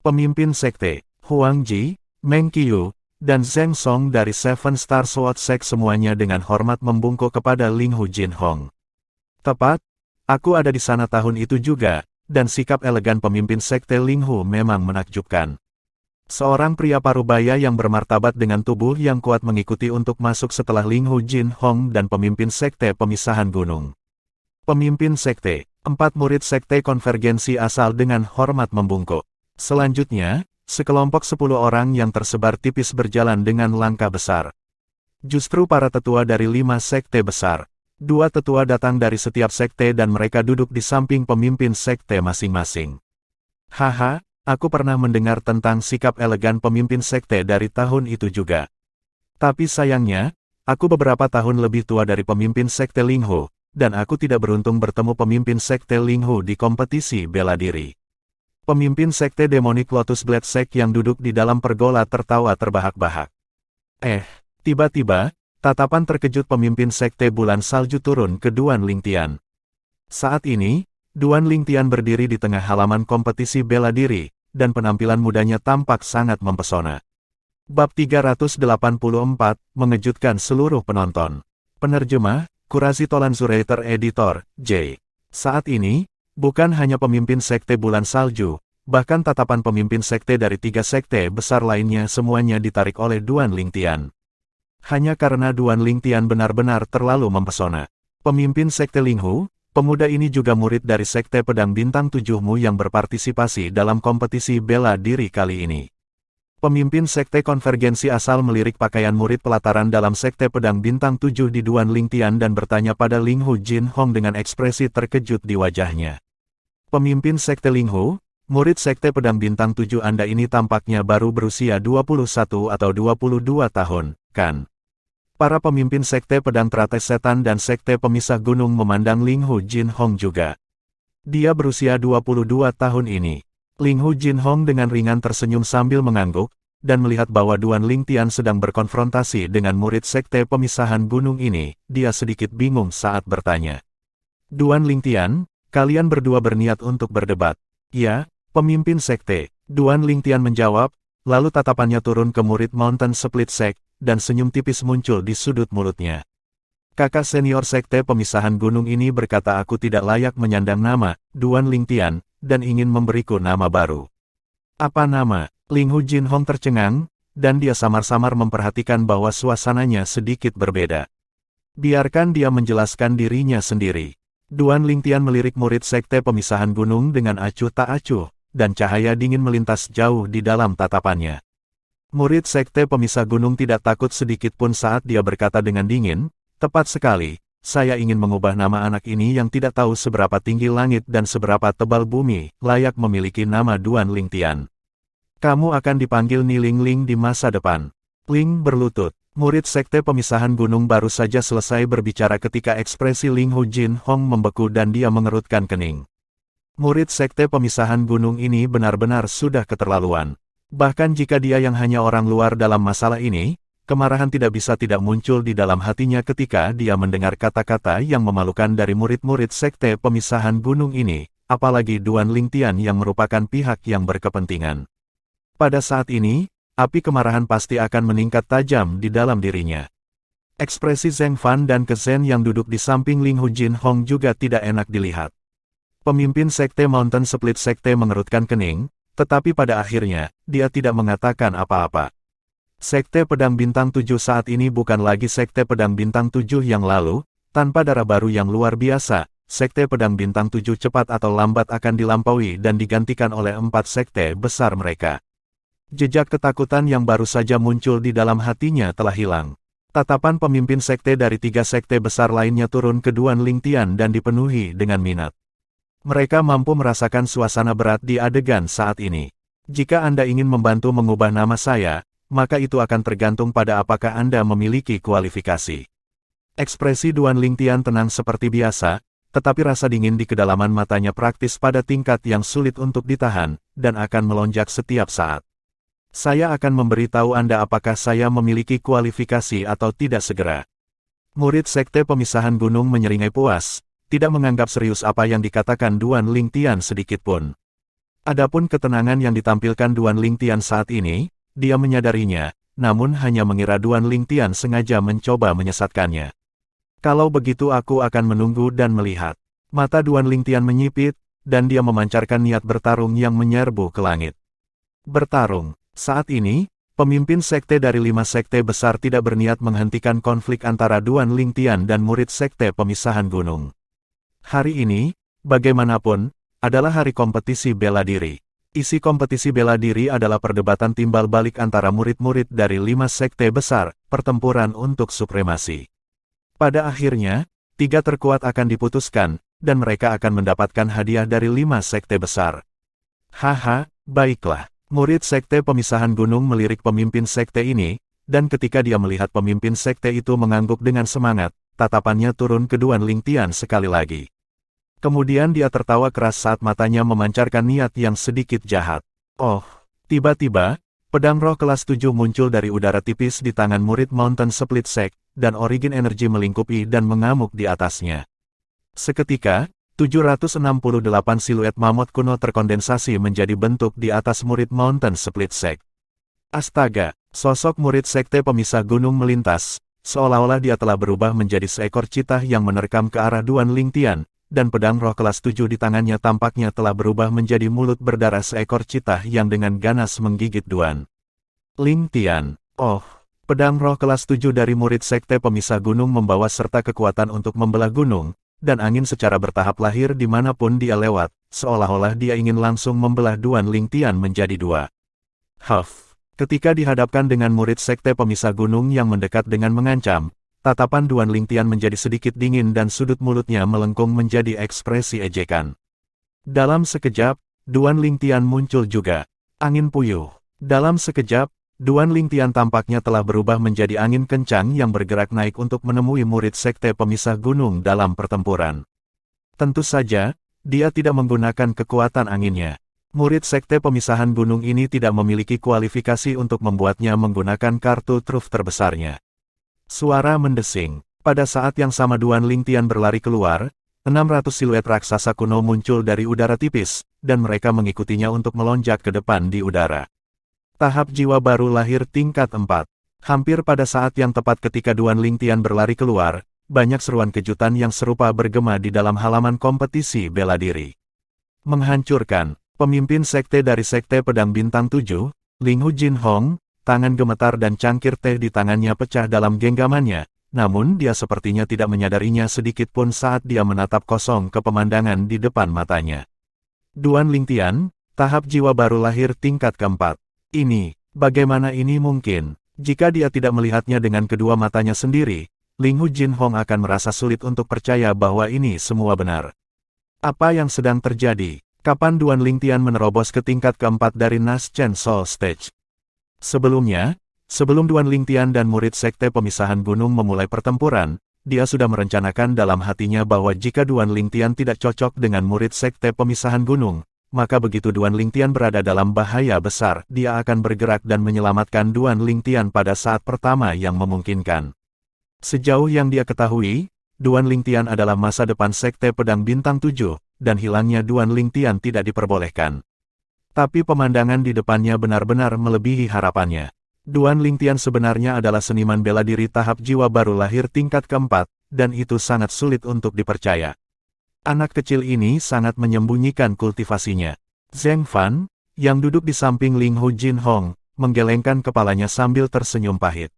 Pemimpin sekte, Huang Ji, Meng Qiu, dan Zheng Song dari Seven Star Sword Sect semuanya dengan hormat membungkuk kepada Linghu Jinhong. Tepat, aku ada di sana tahun itu juga, dan sikap elegan pemimpin sekte Linghu memang menakjubkan. Seorang pria parubaya yang bermartabat dengan tubuh yang kuat mengikuti untuk masuk setelah Linghu Jinhong dan pemimpin sekte pemisahan gunung. Pemimpin sekte, 4 murid sekte konvergensi asal dengan hormat membungkuk. Selanjutnya, sekelompok 10 orang yang tersebar tipis berjalan dengan langkah besar. Justru para tetua dari 5 sekte besar. 2 tetua datang dari setiap sekte dan mereka duduk di samping pemimpin sekte masing-masing. Haha. Aku pernah mendengar tentang sikap elegan pemimpin sekte dari tahun itu juga. Tapi sayangnya, aku beberapa tahun lebih tua dari pemimpin Sekte Linghu, dan aku tidak beruntung bertemu pemimpin Sekte Linghu di kompetisi bela diri. Pemimpin Sekte Demonic Lotus Blade Sect yang duduk di dalam pergola tertawa terbahak-bahak. Tiba-tiba, tatapan terkejut pemimpin Sekte Bulan Salju turun ke Duan Lingtian. Saat ini, Duan Lingtian berdiri di tengah halaman kompetisi bela diri, dan penampilan mudanya tampak sangat mempesona. Bab 384, mengejutkan seluruh penonton. Penerjemah, Qurazi Tolan Zuraiter Editor, J. Saat ini, bukan hanya pemimpin Sekte Bulan Salju, bahkan tatapan pemimpin sekte dari 3 sekte besar lainnya semuanya ditarik oleh Duan Lingtian. Hanya karena Duan Lingtian benar-benar terlalu mempesona. Pemimpin Sekte Linghu, pemuda ini juga murid dari Sekte Pedang Bintang 7-mu yang berpartisipasi dalam kompetisi bela diri kali ini. Pemimpin Sekte Konvergensi asal melirik pakaian murid pelataran dalam Sekte Pedang Bintang 7 di Duan Lingtian dan bertanya pada Linghu Jin Hong dengan ekspresi terkejut di wajahnya. Pemimpin Sekte Linghu, murid Sekte Pedang Bintang 7 Anda ini tampaknya baru berusia 21 atau 22 tahun, kan? Para pemimpin Sekte Pedang Teratai Setan dan Sekte Pemisah Gunung memandang Linghu Jin Hong juga. Dia berusia 22 tahun ini. Linghu Jin Hong dengan ringan tersenyum sambil mengangguk, dan melihat bahwa Duan Lingtian sedang berkonfrontasi dengan murid Sekte Pemisahan Gunung ini, dia sedikit bingung saat bertanya. Duan Lingtian, kalian berdua berniat untuk berdebat. Ya, pemimpin Sekte. Duan Lingtian menjawab, lalu tatapannya turun ke murid Mountain Split Sect, dan senyum tipis muncul di sudut mulutnya. Kakak senior Sekte Pemisahan Gunung ini berkata aku tidak layak menyandang nama, Duan Lingtian, dan ingin memberiku nama baru. Apa nama? Linghu Jin Hong tercengang, dan dia samar-samar memperhatikan bahwa suasananya sedikit berbeda. Biarkan dia menjelaskan dirinya sendiri. Duan Lingtian melirik murid Sekte Pemisahan Gunung dengan acuh tak acuh, dan cahaya dingin melintas jauh di dalam tatapannya. Murid Sekte Pemisah Gunung tidak takut sedikit pun saat dia berkata dengan dingin, tepat sekali. Saya ingin mengubah nama anak ini yang tidak tahu seberapa tinggi langit dan seberapa tebal bumi, layak memiliki nama Duan Lingtian. Kamu akan dipanggil Niling Ling di masa depan. Ling berlutut. Murid Sekte Pemisahan Gunung baru saja selesai berbicara ketika ekspresi Linghu Jin Hong membeku dan dia mengerutkan kening. Murid Sekte Pemisahan Gunung ini benar-benar sudah keterlaluan. Bahkan jika dia yang hanya orang luar dalam masalah ini, kemarahan tidak bisa tidak muncul di dalam hatinya ketika dia mendengar kata-kata yang memalukan dari murid-murid Sekte Pemisahan Gunung ini, apalagi Duan Lingtian yang merupakan pihak yang berkepentingan. Pada saat ini, api kemarahan pasti akan meningkat tajam di dalam dirinya. Ekspresi Zheng Fan dan Kezhen yang duduk di samping Linghu Jin Hong juga tidak enak dilihat. Pemimpin Sekte Mountain Split Sekte mengerutkan kening, tetapi pada akhirnya, dia tidak mengatakan apa-apa. Sekte Pedang Bintang 7 saat ini bukan lagi Sekte Pedang Bintang 7 yang lalu, tanpa darah baru yang luar biasa, Sekte Pedang Bintang 7 cepat atau lambat akan dilampaui dan digantikan oleh 4 sekte besar mereka. Jejak ketakutan yang baru saja muncul di dalam hatinya telah hilang. Tatapan pemimpin sekte dari 3 sekte besar lainnya turun ke Duan Lingtian dan dipenuhi dengan minat. Mereka mampu merasakan suasana berat di adegan saat ini. Jika Anda ingin membantu mengubah nama saya, maka itu akan tergantung pada apakah Anda memiliki kualifikasi. Ekspresi Duan Lingtian tenang seperti biasa, tetapi rasa dingin di kedalaman matanya praktis pada tingkat yang sulit untuk ditahan, dan akan melonjak setiap saat. Saya akan memberitahu Anda apakah saya memiliki kualifikasi atau tidak segera. Murid Sekte Pemisahan Gunung menyeringai puas, tidak menganggap serius apa yang dikatakan Duan Lingtian sedikitpun. Adapun ketenangan yang ditampilkan Duan Lingtian saat ini, dia menyadarinya, namun hanya mengira Duan Lingtian sengaja mencoba menyesatkannya. Kalau begitu aku akan menunggu dan melihat. Mata Duan Lingtian menyipit, dan dia memancarkan niat bertarung yang menyerbu ke langit. Bertarung. Saat ini, pemimpin sekte dari 5 sekte besar tidak berniat menghentikan konflik antara Duan Lingtian dan murid Sekte Pemisahan Gunung. Hari ini, bagaimanapun, adalah hari kompetisi bela diri. Isi kompetisi bela diri adalah perdebatan timbal balik antara murid-murid dari 5 sekte besar, pertempuran untuk supremasi. Pada akhirnya, 3 terkuat akan diputuskan, dan mereka akan mendapatkan hadiah dari 5 sekte besar. Haha, baiklah. Murid Sekte Pemisahan Gunung melirik pemimpin sekte ini, dan ketika dia melihat pemimpin sekte itu mengangguk dengan semangat, tatapannya turun ke Duan Lingtian sekali lagi. Kemudian dia tertawa keras saat matanya memancarkan niat yang sedikit jahat. Oh, tiba-tiba, pedang roh kelas 7 muncul dari udara tipis di tangan murid Mountain Split Sect, dan origin energi melingkupi dan mengamuk di atasnya. Seketika, 768 siluet mamut kuno terkondensasi menjadi bentuk di atas murid Mountain Split Sect. Astaga, sosok murid sekte pemisah gunung melintas, seolah-olah dia telah berubah menjadi seekor citah yang menerkam ke arah Duan Lingtian, dan pedang roh kelas 7 di tangannya tampaknya telah berubah menjadi mulut berdarah seekor citah yang dengan ganas menggigit Duan Lingtian. Oh, pedang roh kelas 7 dari murid sekte pemisah gunung membawa serta kekuatan untuk membelah gunung, dan angin secara bertahap lahir dimanapun dia lewat, seolah-olah dia ingin langsung membelah Duan Lingtian menjadi dua. Huff, ketika dihadapkan dengan murid sekte pemisah gunung yang mendekat dengan mengancam, tatapan Duan Lingtian menjadi sedikit dingin dan sudut mulutnya melengkung menjadi ekspresi ejekan. Dalam sekejap, Duan Lingtian muncul juga. Angin puyuh. Dalam sekejap, Duan Lingtian tampaknya telah berubah menjadi angin kencang yang bergerak naik untuk menemui murid sekte pemisah gunung dalam pertempuran. Tentu saja, dia tidak menggunakan kekuatan anginnya. Murid sekte pemisahan gunung ini tidak memiliki kualifikasi untuk membuatnya menggunakan kartu truf terbesarnya. Suara mendesing. Pada saat yang sama Duan Lingtian berlari keluar, 600 siluet raksasa kuno muncul dari udara tipis, dan mereka mengikutinya untuk melonjak ke depan di udara. Tahap jiwa baru lahir tingkat 4. Hampir pada saat yang tepat ketika Duan Lingtian berlari keluar, banyak seruan kejutan yang serupa bergema di dalam halaman kompetisi bela diri. Menghancurkan, pemimpin sekte dari sekte pedang bintang 7, Linghu Jinhong, tangan gemetar dan cangkir teh di tangannya pecah dalam genggamannya, namun dia sepertinya tidak menyadarinya sedikit pun saat dia menatap kosong ke pemandangan di depan matanya. Duan Lingtian, tahap jiwa baru lahir tingkat keempat. Ini, bagaimana ini mungkin? Jika dia tidak melihatnya dengan kedua matanya sendiri, Linghu Jinhong akan merasa sulit untuk percaya bahwa ini semua benar. Apa yang sedang terjadi? Kapan Duan Lingtian menerobos ke tingkat keempat dari Naschen Soul Stage? Sebelumnya, sebelum Duan Lingtian dan murid sekte pemisahan gunung memulai pertempuran, dia sudah merencanakan dalam hatinya bahwa jika Duan Lingtian tidak cocok dengan murid sekte pemisahan gunung, maka begitu Duan Lingtian berada dalam bahaya besar, dia akan bergerak dan menyelamatkan Duan Lingtian pada saat pertama yang memungkinkan. Sejauh yang dia ketahui, Duan Lingtian adalah masa depan sekte pedang bintang 7, dan hilangnya Duan Lingtian tidak diperbolehkan. Tapi pemandangan di depannya benar-benar melebihi harapannya. Duan Lingtian sebenarnya adalah seniman bela diri tahap jiwa baru lahir tingkat keempat, dan itu sangat sulit untuk dipercaya. Anak kecil ini sangat menyembunyikan kultivasinya. Zheng Fan, yang duduk di samping Linghu Jinhong, menggelengkan kepalanya sambil tersenyum pahit.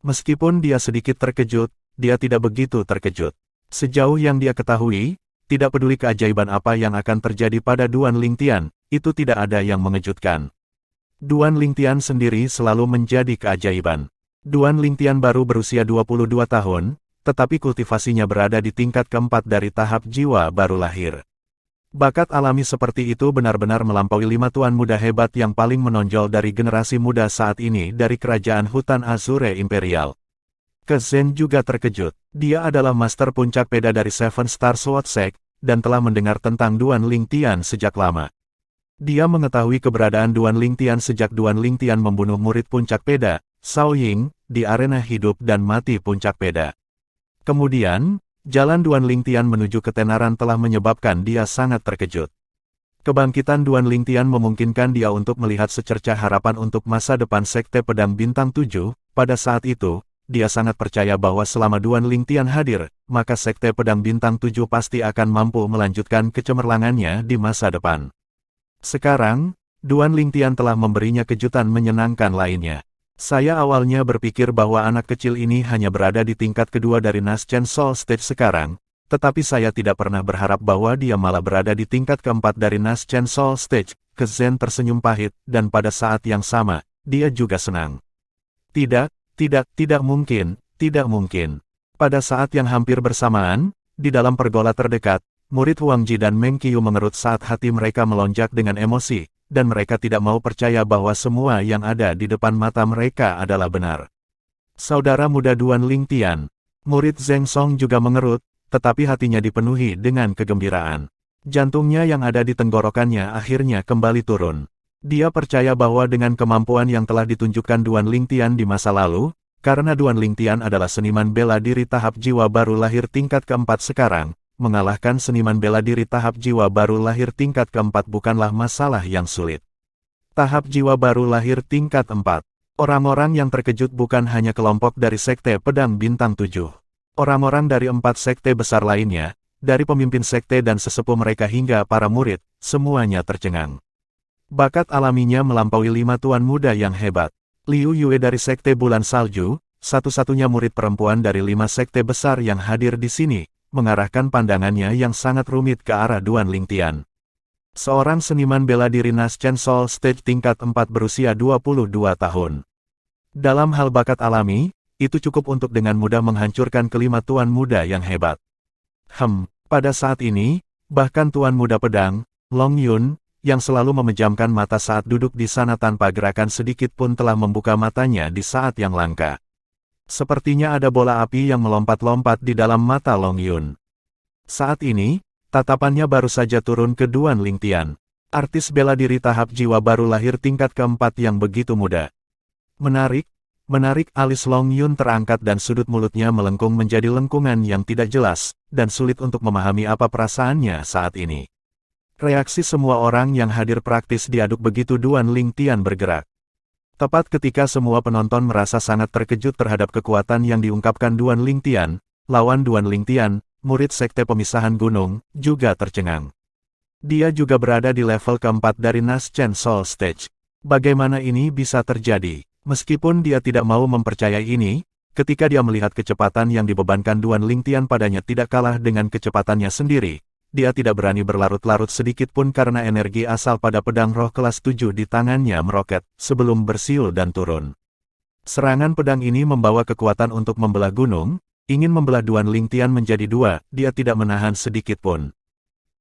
Meskipun dia sedikit terkejut, dia tidak begitu terkejut. Sejauh yang dia ketahui, tidak peduli keajaiban apa yang akan terjadi pada Duan Lingtian, itu tidak ada yang mengejutkan. Duan Lingtian sendiri selalu menjadi keajaiban. Duan Lingtian baru berusia 22 tahun, tetapi kultivasinya berada di tingkat keempat dari tahap jiwa baru lahir. Bakat alami seperti itu benar-benar melampaui 5 tuan muda hebat yang paling menonjol dari generasi muda saat ini dari kerajaan hutan Azure Imperial. Kezhen juga terkejut. Dia adalah master puncak peda dari Seven Star Sword Sect, dan telah mendengar tentang Duan Lingtian sejak lama. Dia mengetahui keberadaan Duan Lingtian sejak Duan Lingtian membunuh murid puncak peda, Cao Ying, di arena hidup dan mati puncak peda. Kemudian, jalan Duan Lingtian menuju ketenaran telah menyebabkan dia sangat terkejut. Kebangkitan Duan Lingtian memungkinkan dia untuk melihat secercah harapan untuk masa depan sekte pedang bintang 7, pada saat itu, dia sangat percaya bahwa selama Duan Lingtian hadir, maka sekte pedang bintang 7 pasti akan mampu melanjutkan kecemerlangannya di masa depan. Sekarang, Duan Lingtian telah memberinya kejutan menyenangkan lainnya. Saya awalnya berpikir bahwa anak kecil ini hanya berada di tingkat kedua dari Naschen Soul Stage sekarang, tetapi saya tidak pernah berharap bahwa dia malah berada di tingkat keempat dari Naschen Soul Stage. Kezhen tersenyum pahit, dan pada saat yang sama, dia juga senang. Tidak mungkin, tidak mungkin. Pada saat yang hampir bersamaan, di dalam pergola terdekat, murid Huang Ji dan Meng Qiu mengerut saat hati mereka melonjak dengan emosi, dan mereka tidak mau percaya bahwa semua yang ada di depan mata mereka adalah benar. Saudara muda Duan Lingtian. Murid Zheng Song juga mengerut, tetapi hatinya dipenuhi dengan kegembiraan. Jantungnya yang ada di tenggorokannya akhirnya kembali turun. Dia percaya bahwa dengan kemampuan yang telah ditunjukkan Duan Lingtian di masa lalu, karena Duan Lingtian adalah seniman bela diri tahap jiwa baru lahir tingkat keempat sekarang, mengalahkan seniman bela diri tahap jiwa baru lahir tingkat keempat bukanlah masalah yang sulit. Tahap jiwa baru lahir tingkat 4. Orang-orang yang terkejut bukan hanya kelompok dari Sekte Pedang Bintang 7. Orang-orang dari 4 sekte besar lainnya, dari pemimpin sekte dan sesepuh mereka hingga para murid, semuanya tercengang. Bakat alaminya melampaui 5 tuan muda yang hebat. Liu Yue dari Sekte Bulan Salju, satu-satunya murid perempuan dari 5 sekte besar yang hadir di sini, mengarahkan pandangannya yang sangat rumit ke arah Duan Lingtian. Seorang seniman bela diri Naschen Soul Stage tingkat 4 berusia 22 tahun. Dalam hal bakat alami, itu cukup untuk dengan mudah menghancurkan kelima tuan muda yang hebat. Pada saat ini, bahkan tuan muda pedang, Long Yun, yang selalu memejamkan mata saat duduk di sana tanpa gerakan sedikit pun telah membuka matanya di saat yang langka. Sepertinya ada bola api yang melompat-lompat di dalam mata Long Yun. Saat ini, tatapannya baru saja turun ke Duan Lingtian. Artis bela diri tahap jiwa baru lahir tingkat keempat yang begitu muda. Menarik alis Long Yun terangkat dan sudut mulutnya melengkung menjadi lengkungan yang tidak jelas, dan sulit untuk memahami apa perasaannya saat ini. Reaksi semua orang yang hadir praktis diaduk begitu Duan Lingtian bergerak. Tepat ketika semua penonton merasa sangat terkejut terhadap kekuatan yang diungkapkan Duan Lingtian, lawan Duan Lingtian, murid Sekte Pemisahan Gunung, juga tercengang. Dia juga berada di level keempat dari Naschen Soul Stage. Bagaimana ini bisa terjadi? Meskipun dia tidak mau mempercayai ini, ketika dia melihat kecepatan yang dibebankan Duan Lingtian padanya tidak kalah dengan kecepatannya sendiri, dia tidak berani berlarut-larut sedikit pun karena energi asal pada pedang roh kelas 7 di tangannya meroket, sebelum bersiul dan turun. Serangan pedang ini membawa kekuatan untuk membelah gunung, ingin membelah Duan Lingtian menjadi dua, dia tidak menahan sedikit pun.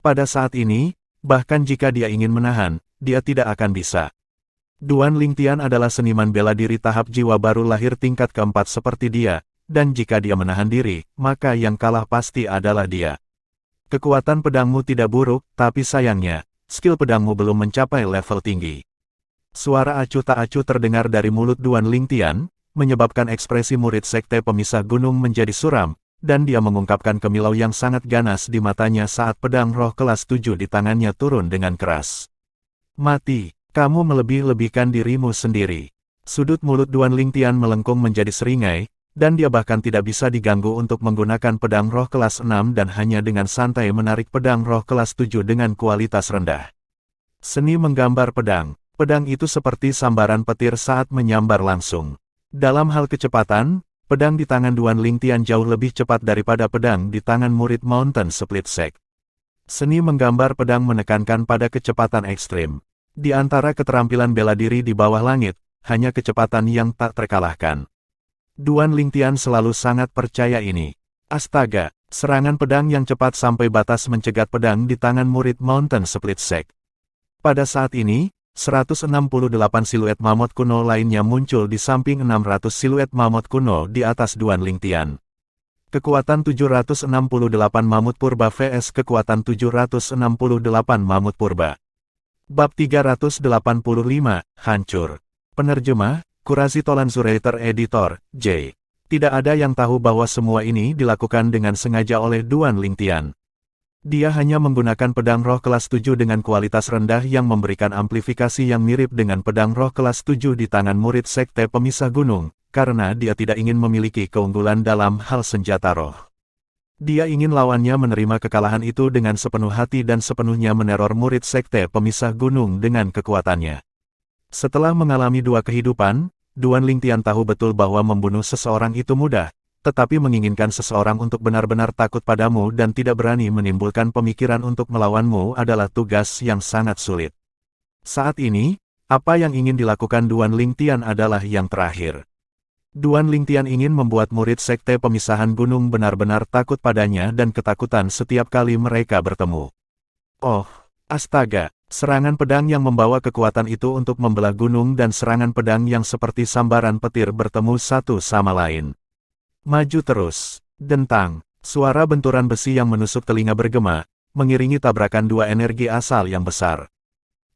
Pada saat ini, bahkan jika dia ingin menahan, dia tidak akan bisa. Duan Lingtian adalah seniman bela diri tahap jiwa baru lahir tingkat keempat seperti dia, dan jika dia menahan diri, maka yang kalah pasti adalah dia. Kekuatan pedangmu tidak buruk, tapi sayangnya, skill pedangmu belum mencapai level tinggi. Suara acuh tak acuh terdengar dari mulut Duan Lingtian, menyebabkan ekspresi murid Sekte Pemisah Gunung menjadi suram, dan dia mengungkapkan kemilau yang sangat ganas di matanya saat pedang roh kelas 7 di tangannya turun dengan keras. Mati, kamu melebih-lebihkan dirimu sendiri. Sudut mulut Duan Lingtian melengkung menjadi seringai, dan dia bahkan tidak bisa diganggu untuk menggunakan pedang roh kelas 6 dan hanya dengan santai menarik pedang roh kelas 7 dengan kualitas rendah. Seni menggambar pedang. Pedang itu seperti sambaran petir saat menyambar langsung. Dalam hal kecepatan, pedang di tangan Duan Lingtian jauh lebih cepat daripada pedang di tangan murid Mountain Split Sect. Seni menggambar pedang menekankan pada kecepatan ekstrim. Di antara keterampilan bela diri di bawah langit, hanya kecepatan yang tak terkalahkan. Duan Lingtian selalu sangat percaya ini. Astaga, serangan pedang yang cepat sampai batas mencegat pedang di tangan murid Mountain Split Sect. Pada saat ini, 168 siluet mamut kuno lainnya muncul di samping 600 siluet mamut kuno di atas Duan Lingtian. Kekuatan 768 mamut purba vs kekuatan 768 mamut purba. Bab 385, Hancur. Penerjemah, Kurazi Tolanzurator Editor, J. Tidak ada yang tahu bahwa semua ini dilakukan dengan sengaja oleh Duan Lingtian. Dia hanya menggunakan pedang roh kelas 7 dengan kualitas rendah yang memberikan amplifikasi yang mirip dengan pedang roh kelas 7 di tangan murid Sekte Pemisah Gunung, karena dia tidak ingin memiliki keunggulan dalam hal senjata roh. Dia ingin lawannya menerima kekalahan itu dengan sepenuh hati dan sepenuhnya meneror murid Sekte Pemisah Gunung dengan kekuatannya. Setelah mengalami dua kehidupan, Duan Lingtian tahu betul bahwa membunuh seseorang itu mudah, tetapi menginginkan seseorang untuk benar-benar takut padamu dan tidak berani menimbulkan pemikiran untuk melawanmu adalah tugas yang sangat sulit. Saat ini, apa yang ingin dilakukan Duan Lingtian adalah yang terakhir. Duan Lingtian ingin membuat murid Sekte Pemisahan Gunung benar-benar takut padanya dan ketakutan setiap kali mereka bertemu. Oh, astaga, Serangan pedang yang membawa kekuatan itu untuk membelah gunung dan serangan pedang yang seperti sambaran petir bertemu satu sama lain. Maju terus. Dentang. Suara benturan besi yang menusuk telinga bergema, mengiringi tabrakan dua energi asal yang besar.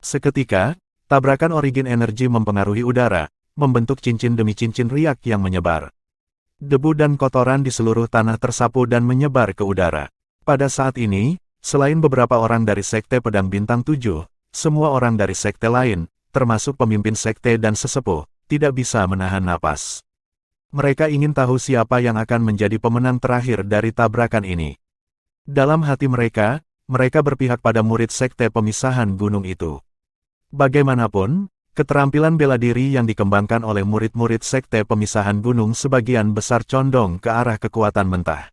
Seketika, tabrakan origin energi mempengaruhi udara, membentuk cincin demi cincin riak yang menyebar. Debu dan kotoran di seluruh tanah tersapu dan menyebar ke udara. Pada saat ini, selain beberapa orang dari Sekte Pedang Bintang 7, semua orang dari sekte lain, termasuk pemimpin sekte dan sesepuh, tidak bisa menahan napas. Mereka ingin tahu siapa yang akan menjadi pemenang terakhir dari tabrakan ini. Dalam hati mereka, mereka berpihak pada murid sekte pemisahan gunung itu. Bagaimanapun, keterampilan bela diri yang dikembangkan oleh murid-murid sekte pemisahan gunung sebagian besar condong ke arah kekuatan mentah.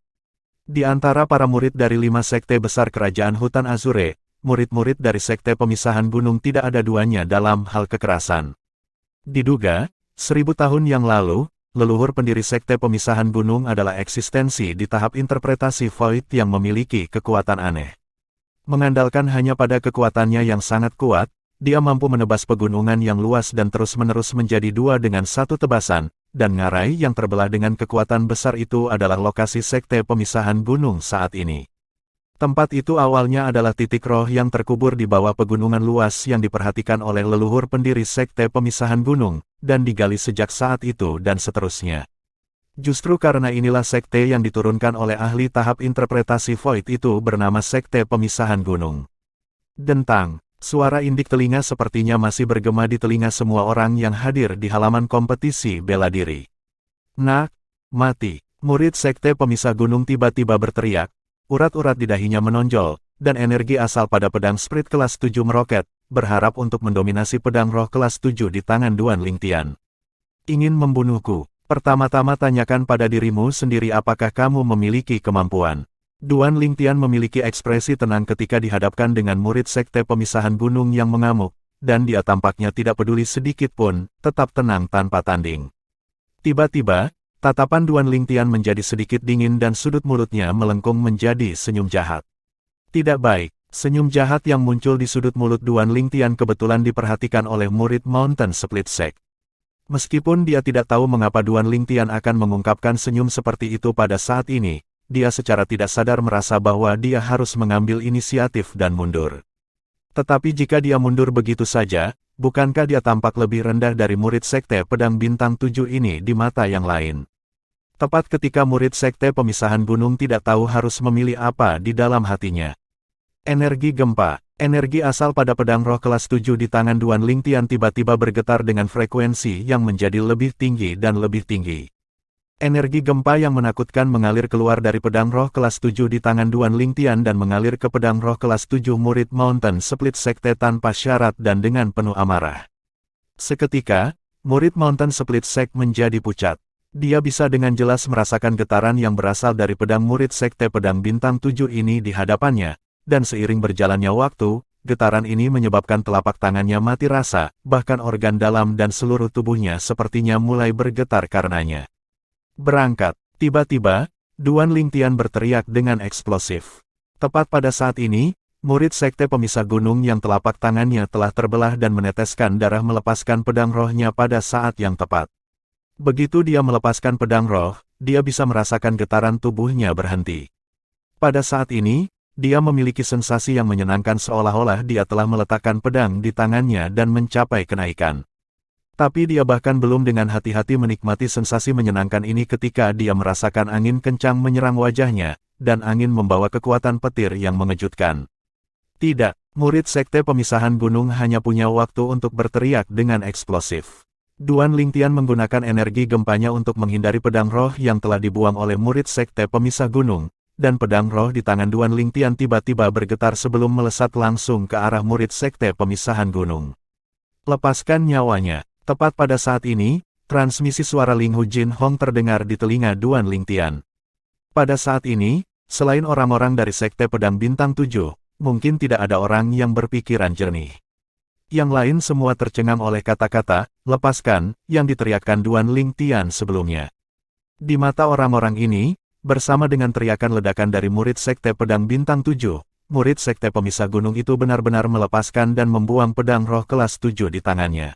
Di antara para murid dari 5 sekte besar kerajaan hutan Azure, murid-murid dari sekte pemisahan gunung tidak ada duanya dalam hal kekerasan. Diduga, 1000 tahun yang lalu, leluhur pendiri sekte pemisahan gunung adalah eksistensi di tahap interpretasi Void yang memiliki kekuatan aneh. Mengandalkan hanya pada kekuatannya yang sangat kuat, dia mampu menebas pegunungan yang luas dan terus-menerus menjadi dua dengan satu tebasan, dan ngarai yang terbelah dengan kekuatan besar itu adalah lokasi sekte pemisahan gunung saat ini. Tempat itu awalnya adalah titik roh yang terkubur di bawah pegunungan luas yang diperhatikan oleh leluhur pendiri sekte pemisahan gunung, dan digali sejak saat itu dan seterusnya. Justru karena inilah sekte yang diturunkan oleh ahli tahap interpretasi Void itu bernama Sekte Pemisahan Gunung. Dentang, suara indik telinga sepertinya masih bergema di telinga semua orang yang hadir di halaman kompetisi bela diri. Nak, mati. Murid Sekte Pemisah Gunung tiba-tiba berteriak. Urat-urat di dahinya menonjol, dan energi asal pada pedang Spirit kelas 7 meroket, berharap untuk mendominasi pedang roh kelas 7 di tangan Duan Lingtian. Ingin membunuhku? Pertama-tama tanyakan pada dirimu sendiri apakah kamu memiliki kemampuan. Duan Lingtian memiliki ekspresi tenang ketika dihadapkan dengan murid Sekte Pemisahan Gunung yang mengamuk, dan dia tampaknya tidak peduli sedikit pun, tetap tenang tanpa tanding. Tiba-tiba, tatapan Duan Lingtian menjadi sedikit dingin dan sudut mulutnya melengkung menjadi senyum jahat. Tidak baik, senyum jahat yang muncul di sudut mulut Duan Lingtian kebetulan diperhatikan oleh murid Mountain Split Sect. Meskipun dia tidak tahu mengapa Duan Lingtian akan mengungkapkan senyum seperti itu pada saat ini, dia secara tidak sadar merasa bahwa dia harus mengambil inisiatif dan mundur. Tetapi jika dia mundur begitu saja, bukankah dia tampak lebih rendah dari murid Sekte Pedang Bintang 7 ini di mata yang lain? Tepat ketika murid Sekte Pemisahan Gunung tidak tahu harus memilih apa di dalam hatinya. Energi gempa, energi asal pada pedang roh kelas 7 di tangan Duan Lingtian tiba-tiba bergetar dengan frekuensi yang menjadi lebih tinggi dan lebih tinggi. Energi gempa yang menakutkan mengalir keluar dari pedang roh kelas 7 di tangan Duan Lingtian dan mengalir ke pedang roh kelas 7 murid Mountain Split Sekte tanpa syarat dan dengan penuh amarah. Seketika, murid Mountain Split Sect menjadi pucat. Dia bisa dengan jelas merasakan getaran yang berasal dari pedang murid Sekte Pedang Bintang 7 ini di hadapannya, dan seiring berjalannya waktu, getaran ini menyebabkan telapak tangannya mati rasa, bahkan organ dalam dan seluruh tubuhnya sepertinya mulai bergetar karenanya. Berangkat, tiba-tiba, Duan Lingtian berteriak dengan eksplosif. Tepat pada saat ini, murid Sekte Pemisah Gunung yang telapak tangannya telah terbelah dan meneteskan darah melepaskan pedang rohnya pada saat yang tepat. Begitu dia melepaskan pedang roh, dia bisa merasakan getaran tubuhnya berhenti. Pada saat ini, dia memiliki sensasi yang menyenangkan seolah-olah dia telah meletakkan pedang di tangannya dan mencapai kenaikan. Tapi dia bahkan belum dengan hati-hati menikmati sensasi menyenangkan ini ketika dia merasakan angin kencang menyerang wajahnya, dan angin membawa kekuatan petir yang mengejutkan. Tidak, murid Sekte Pemisahan Gunung hanya punya waktu untuk berteriak dengan eksplosif. Duan Lingtian menggunakan energi gempanya untuk menghindari pedang roh yang telah dibuang oleh murid Sekte Pemisah Gunung, dan pedang roh di tangan Duan Lingtian tiba-tiba bergetar sebelum melesat langsung ke arah murid Sekte Pemisahan Gunung. Lepaskan nyawanya. Tepat pada saat ini, transmisi suara Ling Hu Jin Hong terdengar di telinga Duan Lingtian. Pada saat ini, selain orang-orang dari Sekte Pedang Bintang 7, mungkin tidak ada orang yang berpikiran jernih. Yang lain semua tercengang oleh kata-kata, lepaskan, yang diteriakkan Duan Lingtian sebelumnya. Di mata orang-orang ini, bersama dengan teriakan ledakan dari murid Sekte Pedang Bintang 7, murid Sekte Pemisah Gunung itu benar-benar melepaskan dan membuang pedang roh kelas 7 di tangannya.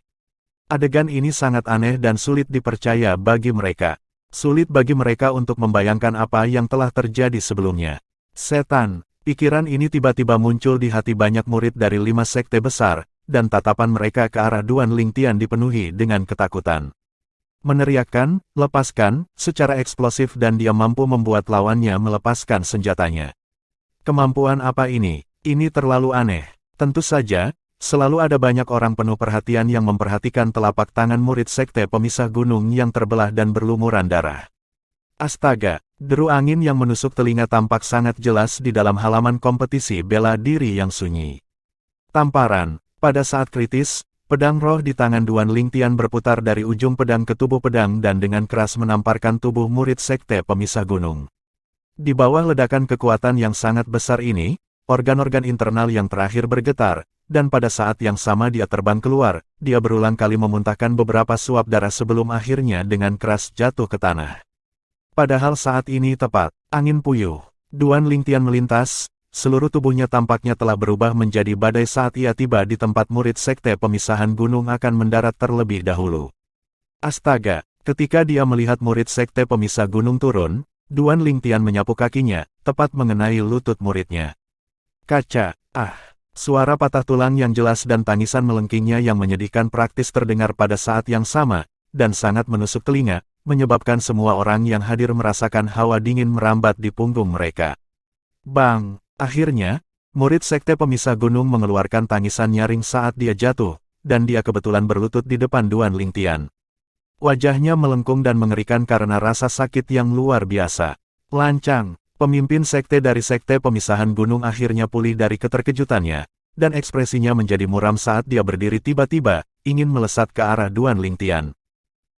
Adegan ini sangat aneh dan sulit dipercaya bagi mereka. Sulit bagi mereka untuk membayangkan apa yang telah terjadi sebelumnya. Setan, pikiran ini tiba-tiba muncul di hati banyak murid dari 5 sekte besar, dan tatapan mereka ke arah Duan Lingtian dipenuhi dengan ketakutan. Meneriakkan, lepaskan, secara eksplosif dan dia mampu membuat lawannya melepaskan senjatanya. Kemampuan apa ini? Ini terlalu aneh. Tentu saja, selalu ada banyak orang penuh perhatian yang memperhatikan telapak tangan murid Sekte Pemisah Gunung yang terbelah dan berlumuran darah. Astaga, deru angin yang menusuk telinga tampak sangat jelas di dalam halaman kompetisi bela diri yang sunyi. Tamparan, pada saat kritis, pedang roh di tangan Duan Lingtian berputar dari ujung pedang ke tubuh pedang dan dengan keras menamparkan tubuh murid Sekte Pemisah Gunung. Di bawah ledakan kekuatan yang sangat besar ini, organ-organ internal yang terakhir bergetar, dan pada saat yang sama dia terbang keluar, dia berulang kali memuntahkan beberapa suap darah sebelum akhirnya dengan keras jatuh ke tanah. Padahal saat ini tepat, angin puyuh. Duan Lingtian melintas, seluruh tubuhnya tampaknya telah berubah menjadi badai saat ia tiba di tempat murid Sekte Pemisahan Gunung akan mendarat terlebih dahulu. Astaga, ketika dia melihat murid Sekte Pemisah Gunung turun, Duan Lingtian menyapu kakinya, tepat mengenai lutut muridnya. Kaca, suara patah tulang yang jelas dan tangisan melengkingnya yang menyedihkan praktis terdengar pada saat yang sama, dan sangat menusuk telinga, menyebabkan semua orang yang hadir merasakan hawa dingin merambat di punggung mereka. Bang! Akhirnya, murid Sekte Pemisah Gunung mengeluarkan tangisan nyaring saat dia jatuh, dan dia kebetulan berlutut di depan Duan Lingtian. Wajahnya melengkung dan mengerikan karena rasa sakit yang luar biasa. Lancang! Pemimpin sekte dari Sekte Pemisahan Gunung akhirnya pulih dari keterkejutannya, dan ekspresinya menjadi muram saat dia berdiri tiba-tiba, ingin melesat ke arah Duan Lingtian.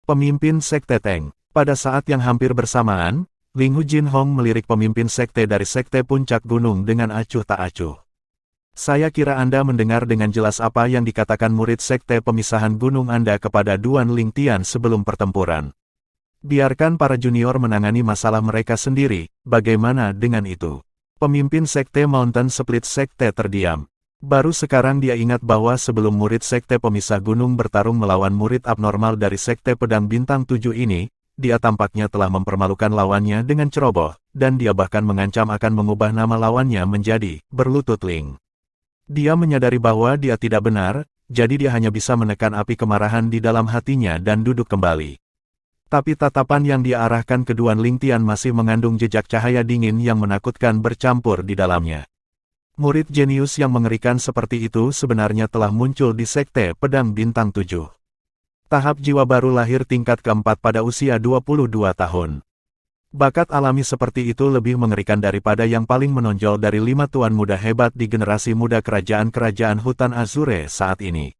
Pemimpin Sekte Teng, pada saat yang hampir bersamaan, Ling Hu Jinhong melirik pemimpin sekte dari Sekte Puncak Gunung dengan acuh tak acuh. Saya kira Anda mendengar dengan jelas apa yang dikatakan murid Sekte Pemisahan Gunung Anda kepada Duan Lingtian sebelum pertempuran. Biarkan para junior menangani masalah mereka sendiri, bagaimana dengan itu? Pemimpin Sekte Mountain Split Sekte terdiam. Baru sekarang dia ingat bahwa sebelum murid Sekte Pemisah Gunung bertarung melawan murid abnormal dari Sekte Pedang Bintang 7 ini, dia tampaknya telah mempermalukan lawannya dengan ceroboh, dan dia bahkan mengancam akan mengubah nama lawannya menjadi Berlutut Ling. Dia menyadari bahwa dia tidak benar, jadi dia hanya bisa menekan api kemarahan di dalam hatinya dan duduk kembali. Tapi tatapan yang dia arahkan ke Duan Lingtian masih mengandung jejak cahaya dingin yang menakutkan bercampur di dalamnya. Murid jenius yang mengerikan seperti itu sebenarnya telah muncul di Sekte Pedang Bintang 7. Tahap jiwa baru lahir tingkat keempat pada usia 22 tahun. Bakat alami seperti itu lebih mengerikan daripada yang paling menonjol dari 5 tuan muda hebat di generasi muda kerajaan-kerajaan Hutan Azure saat ini.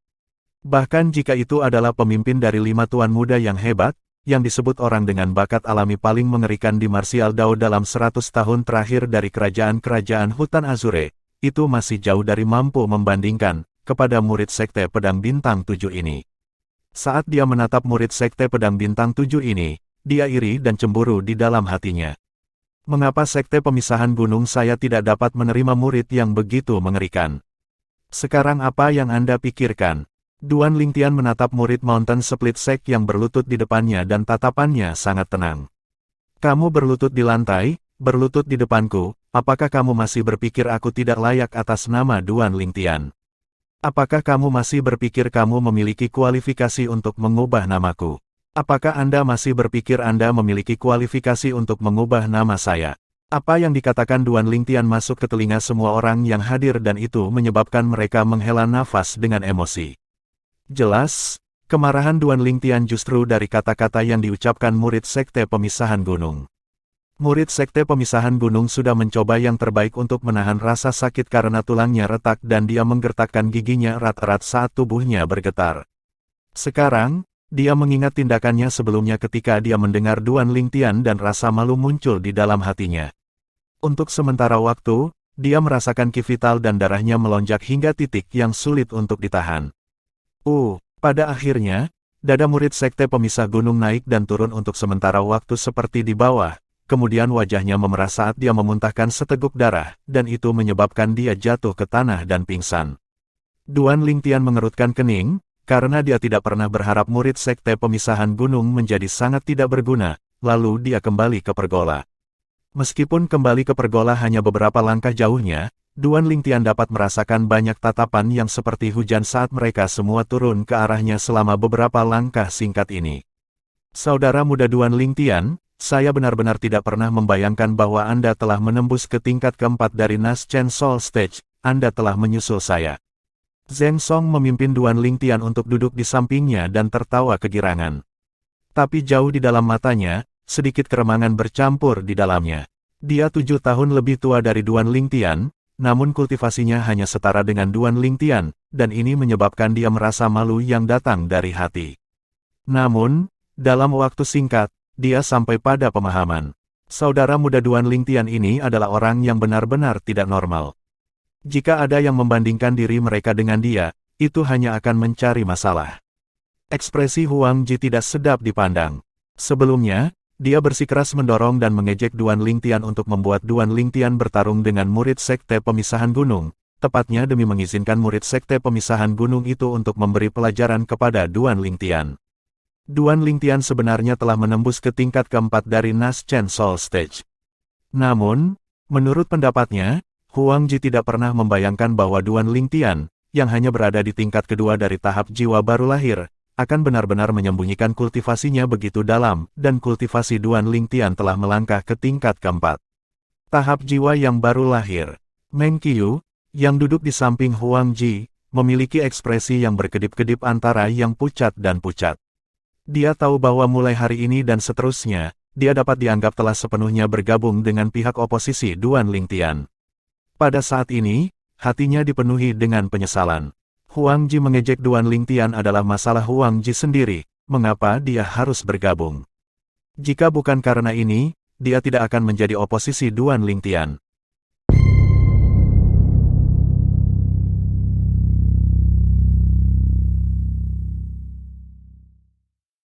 Bahkan jika itu adalah pemimpin dari 5 tuan muda yang hebat, yang disebut orang dengan bakat alami paling mengerikan di Martial Dao dalam 100 tahun terakhir dari kerajaan-kerajaan Hutan Azure, itu masih jauh dari mampu membandingkan kepada murid Sekte Pedang Bintang 7 ini. Saat dia menatap murid Sekte Pedang Bintang 7 ini, dia iri dan cemburu di dalam hatinya. Mengapa Sekte Pemisahan Gunung saya tidak dapat menerima murid yang begitu mengerikan? Sekarang apa yang Anda pikirkan? Duan Lingtian menatap murid Mountain Split Sek yang berlutut di depannya dan tatapannya sangat tenang. Kamu berlutut di lantai, berlutut di depanku, apakah kamu masih berpikir aku tidak layak atas nama Duan Lingtian? Apakah kamu masih berpikir kamu memiliki kualifikasi untuk mengubah namaku? Apakah Anda masih berpikir Anda memiliki kualifikasi untuk mengubah nama saya? Apa yang dikatakan Duan Lingtian masuk ke telinga semua orang yang hadir dan itu menyebabkan mereka menghela nafas dengan emosi. Jelas, kemarahan Duan Lingtian justru dari kata-kata yang diucapkan murid Sekte Pemisahan Gunung. Murid Sekte Pemisahan Gunung sudah mencoba yang terbaik untuk menahan rasa sakit karena tulangnya retak dan dia menggertakkan giginya erat-erat saat tubuhnya bergetar. Sekarang, dia mengingat tindakannya sebelumnya ketika dia mendengar Duan Lingtian dan rasa malu muncul di dalam hatinya. Untuk sementara waktu, dia merasakan ki vital dan darahnya melonjak hingga titik yang sulit untuk ditahan. Pada akhirnya, dada murid Sekte Pemisah Gunung naik dan turun untuk sementara waktu seperti di bawah, kemudian wajahnya memerah saat dia memuntahkan seteguk darah, dan itu menyebabkan dia jatuh ke tanah dan pingsan. Duan Lingtian mengerutkan kening, karena dia tidak pernah berharap murid sekte pemisahan gunung menjadi sangat tidak berguna, lalu dia kembali ke pergola. Meskipun kembali ke pergola hanya beberapa langkah jauhnya, Duan Lingtian dapat merasakan banyak tatapan yang seperti hujan saat mereka semua turun ke arahnya selama beberapa langkah singkat ini. Saudara muda Duan Lingtian, saya benar-benar tidak pernah membayangkan bahwa Anda telah menembus ke tingkat keempat dari Naschen Soul Stage, Anda telah menyusul saya. Zheng Song memimpin Duan Lingtian untuk duduk di sampingnya dan tertawa kegirangan. Tapi jauh di dalam matanya, sedikit keremangan bercampur di dalamnya. Dia 7 tahun lebih tua dari Duan Lingtian, namun kultivasinya hanya setara dengan Duan Lingtian, dan ini menyebabkan dia merasa malu yang datang dari hati. Namun, dalam waktu singkat, dia sampai pada pemahaman. Saudara muda Duan Lingtian ini adalah orang yang benar-benar tidak normal. Jika ada yang membandingkan diri mereka dengan dia, itu hanya akan mencari masalah. Ekspresi Huang Ji tidak sedap dipandang. Sebelumnya, dia bersikeras mendorong dan mengejek Duan Lingtian untuk membuat Duan Lingtian bertarung dengan murid sekte pemisahan gunung, tepatnya demi mengizinkan murid sekte pemisahan gunung itu untuk memberi pelajaran kepada Duan Lingtian. Duan Lingtian sebenarnya telah menembus ke tingkat keempat dari Naschen Soul Stage. Namun, menurut pendapatnya, Huang Ji tidak pernah membayangkan bahwa Duan Lingtian, yang hanya berada di tingkat kedua dari tahap jiwa baru lahir, akan benar-benar menyembunyikan kultivasinya begitu dalam, dan kultivasi Duan Lingtian telah melangkah ke tingkat keempat. Tahap jiwa yang baru lahir. Meng Qiu, yang duduk di samping Huang Ji, memiliki ekspresi yang berkedip-kedip antara yang pucat dan pucat. Dia tahu bahwa mulai hari ini dan seterusnya, dia dapat dianggap telah sepenuhnya bergabung dengan pihak oposisi Duan Lingtian. Pada saat ini, hatinya dipenuhi dengan penyesalan. Huang Ji mengejek Duan Lingtian adalah masalah Huang Ji sendiri, mengapa dia harus bergabung. Jika bukan karena ini, dia tidak akan menjadi oposisi Duan Lingtian.